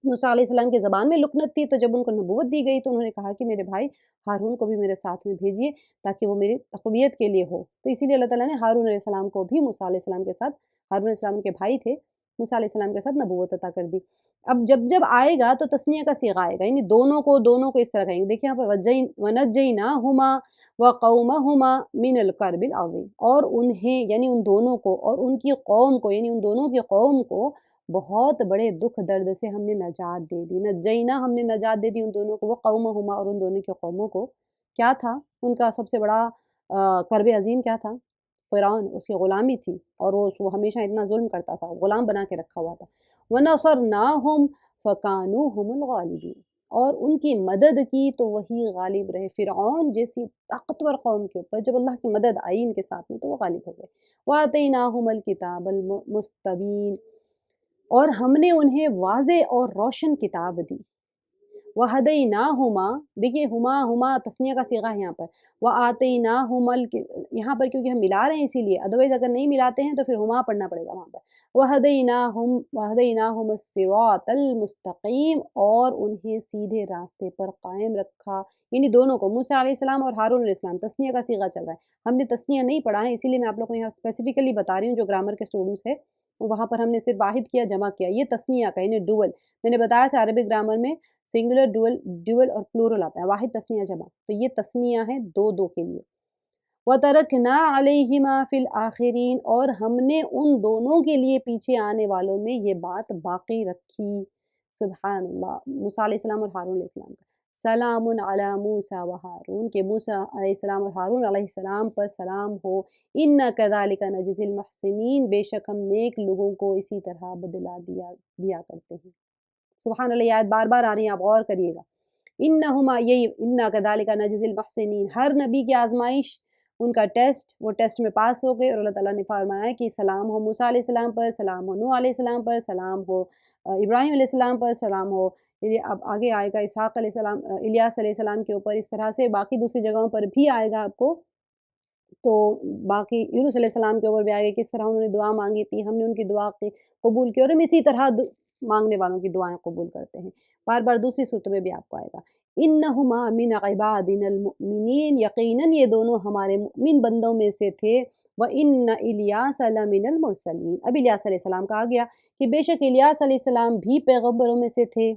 موسیٰ علیہ السلام کے زبان میں لکنت تھی، تو جب ان کو نبوت دی گئی تو انہوں نے کہا کہ میرے بھائی ہارون کو بھی میرے ساتھ میں بھیجیے تاکہ وہ میری تقویت کے لیے ہو۔ تو اسی لیے اللہ تعالیٰ نے ہارون علیہ السلام کو بھی موسیٰ علیہ السلام کے ساتھ، ہارون علیہ السلام کے بھائی تھے، موسیٰ علیہ السلام کے ساتھ نبوت عطا کر دی۔ اب جب آئے گا تو تثنیہ کا صیغہ آئے گا، یعنی دونوں کو اس طرح کہیں گے۔ دیکھیں یہاں پر وَنَجَّيْنَاهُمَا وَقَوْمَهُمَا مِنَ الْكَرْبِ الْعَظِيمِ، اور انہیں یعنی ان دونوں کو اور ان کی قوم کو، یعنی ان دونوں کی قوم کو بہت بڑے دکھ درد سے ہم نے نجات دے دی۔ نجینا، ہم نے نجات دے دی ان دونوں کو، وہ قومہما، اور ان دونوں کی قوموں کو۔ کیا تھا ان کا سب سے بڑا کرب عظیم؟ کیا تھا؟ فرعون، اس کی غلامی تھی، اور وہ ہمیشہ اتنا ظلم کرتا تھا، غلام بنا کے رکھا ہوا تھا۔ وَنَصَرْنَاهُمْ فَكَانُوا هُمُ الْغَالِبِينَ، اور ان کی مدد کی تو وہی غالب رہے۔ فرعون جیسی طاقتور قوم کے اوپر جب اللہ کی مدد آئی ان کے ساتھ میں تو وہ غالب ہو گئے۔ وَآتَيْنَاهُمَ الْكِتَابَ الْمُسْتَبِينَ، اور ہم نے انہیں واضح اور روشن کتاب دی۔ وَهَدَيْنَاهُمَا، دیکھیے ہما تثنیہ کا صیغہ ہے یہاں پر، وَآتَيْنَاهُمَا، یہاں پر کیونکہ ہم ملا رہے ہیں اسی لیے، ادروائز اگر نہیں ملاتے ہیں تو پھر ہما پڑھنا پڑے گا وہاں پر۔ وَهَدَيْنَاهُمَ الصِّرَاطَ الْمُسْتَقِيمَ، اور انہیں سیدھے راستے پر قائم رکھا، یعنی دونوں کو، موسیٰ علیہ السلام اور ہارون علیہ السلام۔ تثنیہ کا صیغہ چل رہا ہے، ہم نے تثنیہ نہیں پڑھا ہے، اسی لیے میں آپ لوگوں کو یہاں اسپیسیفکلی بتا رہی ہوں، جو گرامر کے اسٹوڈنٹس ہیں وہاں پر ہم نے صرف واحد کیا، جمع کیا، یہ تثنیہ کا یعنی ڈوول۔ میں نے بتایا تھا عربک گرامر میں سنگولر، ڈوول اور پلورل آتا ہے، واحد، تثنیہ، جمع، تو یہ تثنیہ ہے دو کے لیے۔ وَتَرَكْنَا عَلَيْهِمَا فِي الْآخِرِينَ، اور ہم نے ان دونوں کے لیے پیچھے آنے والوں میں یہ بات باقی رکھی۔ سبحان اللہ، موسیٰ علیہ السلام اور ہارون علیہ السلام کا سلام علی موسیٰ و ہارون، کہ موسیٰ علیہ السلام اور ہارون علیہ السلام پر سلام ہو۔ اِنَّا كَذَلِكَ نَجْزِي الْمُحْسِنِينَ، بے شک ہم نیک لوگوں کو اسی طرح بدلہ دیا کرتے ہیں۔ سبحان اللہ، یہ آیت بار بار آ رہی ہیں، آپ غور کریے گا۔ انہما، یہی اِنَّا كَذَلِكَ نَجْزِي الْمُحْسِنِينَ، ہر نبی کی آزمائش، ان کا ٹیسٹ، وہ ٹیسٹ میں پاس ہو گئے، اور اللہ تعالیٰ نے فرمایا کہ سلام ہو موسیٰ علیہ السلام پر، سلام ہو نوح علیہ السلام پر، سلام ہو ابراہیم علیہ السلام پر، سلام ہو یہ اب آگے آئے گا اسحاق علیہ السلام الیاس علیہ السلام کے اوپر، اس طرح سے باقی دوسری جگہوں پر بھی آئے گا آپ کو۔ تو باقی یونس علیہ السلام کے اوپر بھی آئے گا کس طرح انہوں نے دعا مانگی تھی، ہم نے ان کی دعا قبول کی، اور ہم اسی طرح مانگنے والوں کی دعائیں قبول کرتے ہیں۔ بار بار دوسری صورت میں بھی آپ کو آئے گا انہما من عبادنا المؤمنین، یقیناً یہ دونوں ہمارے مؤمن بندوں میں سے تھے۔ وَإِنَّ إِلْيَاسَ لَمِنَ الْمُرْسَلِينَ، اب الیاس علیہ السلام کہا گیا کہ بے شک الیاس علیہ السلام بھی پیغمبروں میں سے تھے،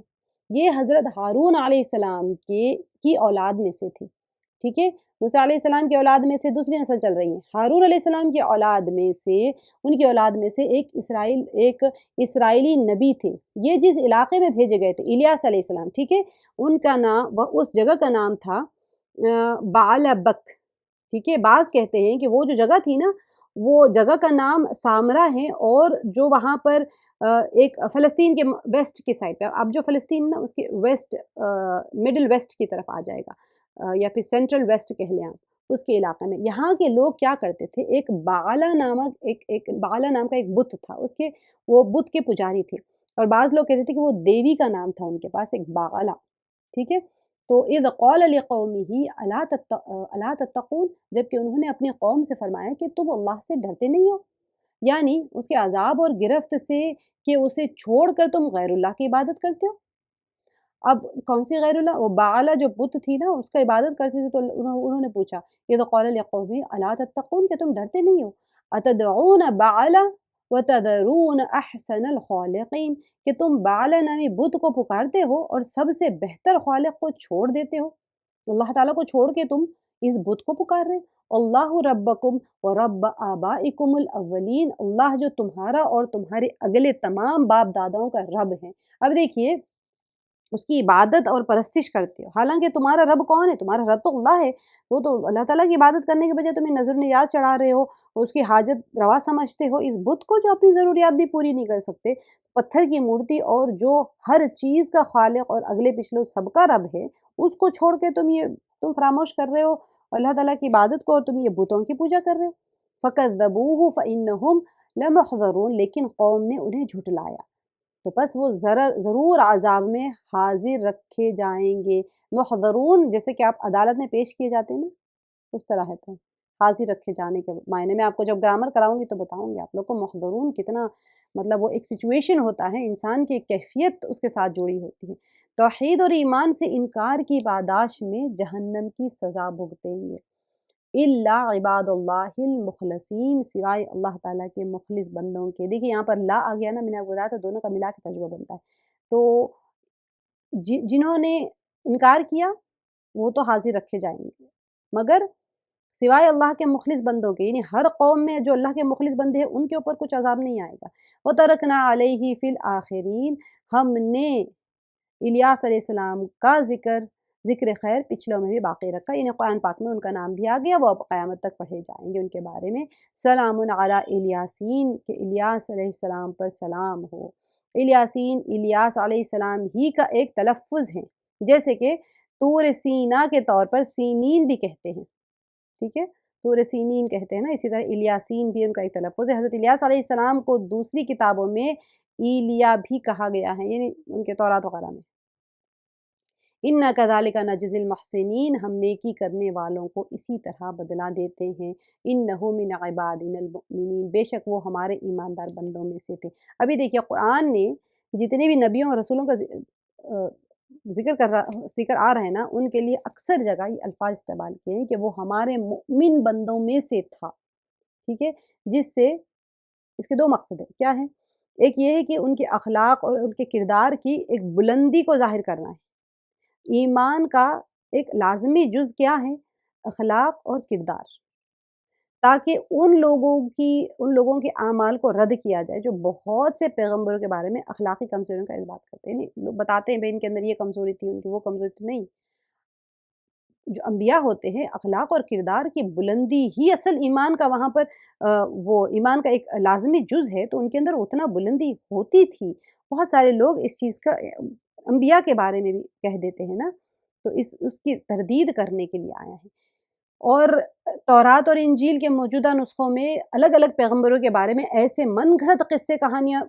یہ حضرت ہارون علیہ السلام کی اولاد میں سے تھے، ٹھیک ہے۔ موسیٰ علیہ السلام کی اولاد میں سے دوسری نسل چل رہی ہے، ہارون علیہ السلام کی اولاد میں سے، ان کی اولاد میں سے ایک اسرائیلی نبی تھے، یہ جس علاقے میں بھیجے گئے تھے الیاس علیہ السلام، ٹھیک ہے، ان کا نام اس جگہ کا نام تھا بعلبک، ٹھیک ہے۔ بعض کہتے ہیں کہ وہ جو جگہ تھی نا، وہ جگہ کا نام سامرا ہے، اور جو وہاں پر ایک فلسطین کے ویسٹ کی سائڈ پہ، اب جو فلسطین نا اس کے ویسٹ مڈل ویسٹ کی طرف آ جائے گا، یا پھر سینٹرل ویسٹ کہہ لیں آپ، اس کے علاقے میں یہاں کے لوگ کیا کرتے تھے، ایک بعلا نام کا ایک بت تھا، وہ بت کے پجاری تھے، اور بعض لوگ کہتے تھے کہ وہ دیوی کا نام تھا ان کے پاس، ایک بعلا، ٹھیک ہے۔ تو اذ قال لقومہ الا تتقون، جبکہ انہوں نے اپنی قوم سے فرمایا کہ تم اللہ سے ڈرتے نہیں ہو، یعنی اس کے عذاب اور گرفت سے، کہ اسے چھوڑ کر تم غیر اللہ کی عبادت کرتے ہو۔ اب کون سی غیر اللہ؟ وہ بعلا جو بت تھی نا، اس کا عبادت کرتی تھی، تو انہوں نے پوچھا اذ قال لقومہ الا تتقون، کہ تم ڈرتے نہیں ہو، اتدعون بعلا وتذرون احسن الخالقین، کہ تم بعلا نامی بت کو پکارتے ہو اور سب سے بہتر خالق کو چھوڑ دیتے ہو، اللہ تعالیٰ کو چھوڑ کے تم اس بت کو پکار رہے۔ اللہ ربکم و رب آبائکم الاولین، اللہ جو تمہارا اور تمہارے اگلے تمام باپ داداؤں کا رب ہے۔ اب دیکھیے، اس کی عبادت اور پرستش کرتے ہو، حالانکہ تمہارا رب کون ہے؟ تمہارا رب تو اللہ ہے، وہ تو اللہ تعالیٰ کی عبادت کرنے کے بجائے تمہیں نظر نیاز چڑھا رہے ہو، اس کی حاجت روا سمجھتے ہو، اس بت کو جو اپنی ضروریات بھی پوری نہیں کر سکتے، پتھر کی مورتی اور جو ہر چیز کا خالق اور اگلے پچھلے سب کا رب ہے، اس کو چھوڑ کے تم فراموش کر رہے ہو اللہ تعالیٰ کی عبادت کو، اور تم یہ بتوں کی پوجا کر رہے ہو۔ فَكَذَّبُوهُ فَإِنَّهُمْ لَمُحْضَرُونَ، لیکن قوم نے انہیں جھٹلایا، تو بس وہ ضرور عذاب میں حاضر رکھے جائیں گے۔ محضرون جیسے کہ آپ عدالت میں پیش کیے جاتے ہیں نا، اس طرح ہے، تو حاضر رکھے جانے کے معنی میں آپ کو جب گرامر کراؤں گی تو بتاؤں گی آپ لوگ کو محضرون کتنا، مطلب وہ ایک سچویشن ہوتا ہے، انسان کی کیفیت اس کے ساتھ جڑی ہوتی ہے۔ توحید اور ایمان سے انکار کی پاداش میں جہنم کی سزا بھگتیں گے، الا عباد اللہ المخلصین، سوائے اللہ تعالیٰ کے مخلص بندوں کے۔ دیکھیے یہاں پر لا آ گیا نا، میں نے آپ کو بتایا تھا دونوں کا ملا کے ترجمہ بنتا ہے، تو جنہوں نے انکار کیا وہ تو حاضر رکھے جائیں گے، مگر سوائے اللہ کے مخلص بندوں کے، یعنی ہر قوم میں جو اللہ کے مخلص بندے ہیں ان کے اوپر کچھ عذاب نہیں آئے گا۔ وَتَرَكْنَا عَلَيْهِ فِي الْآخِرِينَ، ہم نے الیاس علیہ السلام کا ذکر خیر پچھلوں میں بھی باقی رکھا، یعنی قرآن پاک میں ان کا نام بھی آ گیا، وہ اب قیامت تک پڑھے جائیں گے ان کے بارے میں۔ سلام علی الیاسین، کہ الیاس علیہ السلام پر سلام ہو۔ الیاسین الیاس علیہ السلام ہی کا ایک تلفظ ہے، جیسے کہ طور سینا کے طور پر سینین بھی کہتے ہیں، ٹھیک ہے، طور سینین کہتے ہیں نا، اسی طرح الیاسین بھی ان کا ایک تلفظ ہے۔ حضرت الیاس علیہ السلام کو دوسری کتابوں میں ایلیا بھی کہا گیا ہے، یعنی ان کے تورات وغیرہ میں۔ اِنَّا كَذَلِكَ نَجْزِي الْمُحْسِنِينَ، ہم نیکی کرنے والوں کو اسی طرح بدلہ دیتے ہیں۔ إِنَّهُ مِنْ عِبَادِنَا الْمُؤْمِنِينَ، بے شک وہ ہمارے ایماندار بندوں میں سے تھے۔ ابھی دیکھیے قرآن نے جتنے بھی نبیوں اور رسولوں کا ذکر آ رہا ہے نا، ان کے لیے اکثر جگہ یہ الفاظ استعمال کیے ہیں کہ وہ ہمارے مؤمن بندوں میں سے تھا، ٹھیک ہے، جس سے اس کے دو مقصد ہیں، کیا ہے؟ ایک یہ ہے کہ ان کے اخلاق اور ان کے کردار کی ایک بلندی کو ظاہر کرنا ہے۔ ایمان کا ایک لازمی جز کیا ہے؟ اخلاق اور کردار، تاکہ ان لوگوں کے اعمال کو رد کیا جائے جو بہت سے پیغمبروں کے بارے میں اخلاقی کمزوریوں کا اثبات کرتے ہیں، لوگ بتاتے ہیں بھائی ان کے اندر یہ کمزوری تھی، ان کی وہ کمزوری تھی، نہیں، جو انبیاء ہوتے ہیں اخلاق اور کردار کی بلندی ہی اصل ایمان کا، وہاں پر وہ ایمان کا ایک لازمی جز ہے، تو ان کے اندر اتنا بلندی ہوتی تھی۔ بہت سارے لوگ اس چیز کا انبیاء کے بارے میں بھی کہہ دیتے ہیں نا، تو اس کی تردید کرنے کے لیے آیا ہے۔ اور تورات اور انجیل کے موجودہ نسخوں میں الگ الگ پیغمبروں کے بارے میں ایسے من گھڑت قصے کہانیاں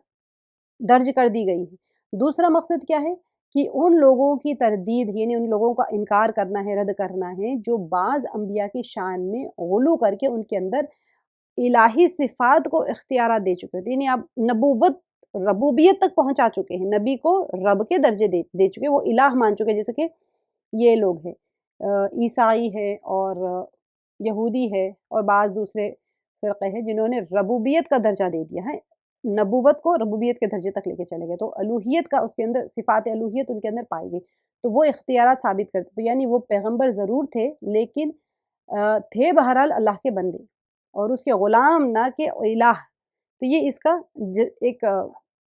درج کر دی گئی ہیں۔ دوسرا مقصد کیا ہے کہ ان لوگوں کی تردید یعنی ان لوگوں کا انکار کرنا ہے، رد کرنا ہے جو بعض انبیاء کی شان میں غلو کر کے ان کے اندر الہی صفات کو اختیارات دے چکے تھے، یعنی اب نبوت ربوبیت تک پہنچا چکے ہیں، نبی کو رب کے درجے دے چکے، وہ الہ مان چکے، جیسے کہ یہ لوگ ہیں عیسائی ہے اور یہودی ہے اور بعض دوسرے فرقے ہیں جنہوں نے ربوبیت کا درجہ دے دیا ہے، نبوت کو ربوبیت کے درجے تک لے کے چلے گئے، تو الوہیت کا اس کے اندر صفات الوہیت ان کے اندر پائی گئی، تو وہ اختیارات ثابت کرتے تھے، یعنی وہ پیغمبر ضرور تھے لیکن تھے بہرحال اللہ کے بندے اور اس کے غلام نہ کہ الہ، تو یہ اس کا ایک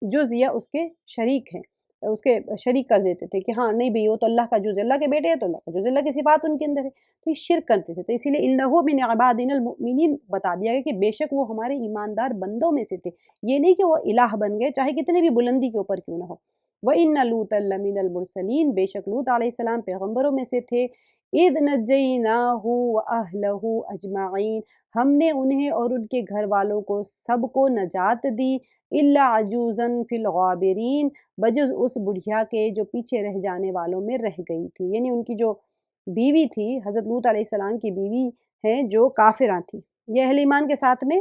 جز یا اس کے شریک ہیں، اس کے شریک کر دیتے تھے کہ ہاں نہیں بھئی وہ تو اللہ کا جز ہے، اللہ کے بیٹے ہیں تو اللہ کا جز، اللہ کی صفات ان کے اندر ہے، تو یہ شرک کرتے تھے، تو اسی لیے اِنَّهُ مِنْ عِبَادِنَا الْمُؤْمِنِينَ بتا دیا گیا کہ بے شک وہ ہمارے ایماندار بندوں میں سے تھے، یہ نہیں کہ وہ الہ بن گئے چاہے کتنے بھی بلندی کے اوپر کیوں نہ ہو۔ وَإِنَّ لُوطًا لَمِنَ الْمُرْسَلِينَ بے شک لوط علیہ السلام پیغمبروں میں سے تھے، اِذْ نَجَّيْنَاهُ وَأَهْلَهُ أَجْمَعِينَ ہم نے انہیں اور ان کے گھر والوں کو سب کو نجات دی، إِلَّا عَجُوزًا فِي الْغَابِرِينَ بجز اس بڑھیا کے جو پیچھے رہ جانے والوں میں رہ گئی تھی، یعنی ان کی جو بیوی تھی حضرت لوط علیہ السلام کی بیوی ہیں جو کافراں تھی، یہ اہل ایمان کے ساتھ میں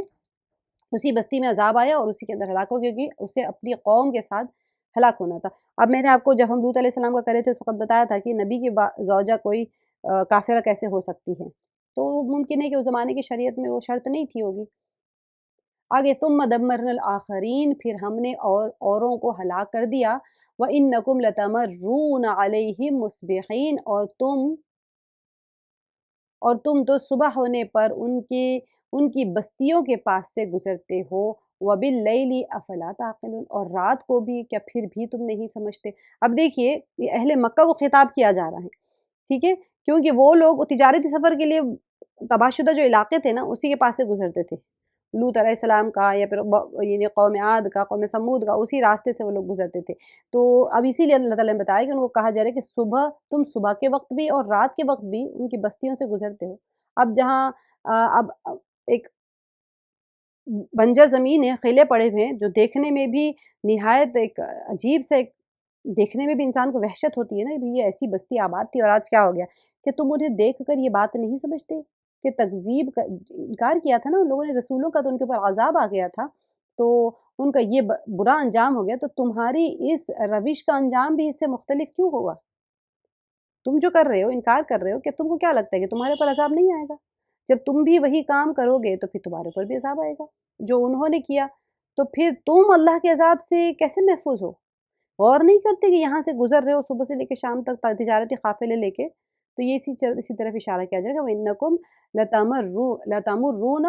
اسی بستی میں عذاب آیا اور اسی کے اندر ہلاک ہو گیا کیونکہ اسے اپنی قوم کے ساتھ ہلاک ہونا تھا۔ اب میں نے آپ کو جب ہم لوط علیہ السلام کا کرے تھے اس وقت بتایا تھا کہ نبی کی زوجہ کوئی کافرہ کیسے ہو سکتی ہے، تو ممکن ہے کہ اس زمانے کی شریعت میں وہ شرط نہیں تھی ہوگی۔ آگے ثم دمرنا الآخرین پھر ہم نے اوروں کو ہلاک کر دیا وَإِنَّكُمْ لَتَمَرُّونَ عَلَيْهِمْ مُصْبِحِينَ اور تم تو صبح ہونے پر ان کی بستیوں کے پاس سے گزرتے ہو وَبِاللَّيْلِ أَفَلَا تَعْقِلُونَ اور رات کو بھی کیا پھر بھی تم نہیں سمجھتے۔ اب دیکھیے یہ اہل مکہ کو خطاب کیا جا رہا ہے، ٹھیک ہے، کیونکہ وہ لوگ تجارتی سفر کے لیے تباہ شدہ جو علاقے تھے نا اسی کے پاس سے گزرتے تھے، لوط علیہ السلام کا یا پھر یعنی قوم عاد کا قوم ثمود کا اسی راستے سے وہ لوگ گزرتے تھے، تو اب اسی لیے اللہ تعالیٰ نے بتایا کہ ان کو کہا جا رہا ہے کہ تم صبح کے وقت بھی اور رات کے وقت بھی ان کی بستیوں سے گزرتے ہو۔ اب جہاں اب ایک بنجر زمین ہے، قلعے پڑے ہوئے ہیں جو دیکھنے میں بھی نہایت ایک عجیب سے دیکھنے میں بھی انسان کو وحشت ہوتی ہے نا کہ یہ ایسی بستی آباد تھی اور آج کیا ہو گیا، کہ تم انہیں دیکھ کر یہ بات نہیں سمجھتے کہ تکذیب انکار کیا تھا نا ان لوگوں نے رسولوں کا، تو ان کے اوپر عذاب آ گیا تھا، تو ان کا یہ برا انجام ہو گیا، تو تمہاری اس روش کا انجام بھی اس سے مختلف کیوں ہوگا؟ تم جو کر رہے ہو انکار کر رہے ہو کہ تم کو کیا لگتا ہے کہ تمہارے اوپر عذاب نہیں آئے گا؟ جب تم بھی وہی کام کرو گے تو پھر تمہارے اوپر بھی عذاب آئے گا جو انہوں نے کیا، تو پھر تم اللہ کے عذاب سے کیسے محفوظ ہو؟ غور نہیں کرتے کہ یہاں سے گزر رہے ہو صبح سے لے کے شام تک تجارتی قافلے لے کے، تو یہ اسی طرف اشارہ کیا جائے گا وَإِنَّكُمْ لَتَمُرُّونَ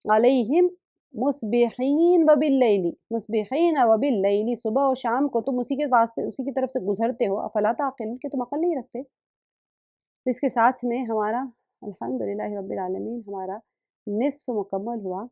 عَلَيْهِمْ مُصْبِحِينَ وَبِاللَّيْلِ مُصْبِحِينَ وَبِاللَّيْلِ صبح اور شام کو تم اسی کے واسطے اسی کی طرف سے گزرتے ہو، افلا تعقلون کہ تم عقل نہیں رکھتے۔ تو اس کے ساتھ میں ہمارا الحمدللہ رب العالمین ہمارا نصف مکمل ہوا۔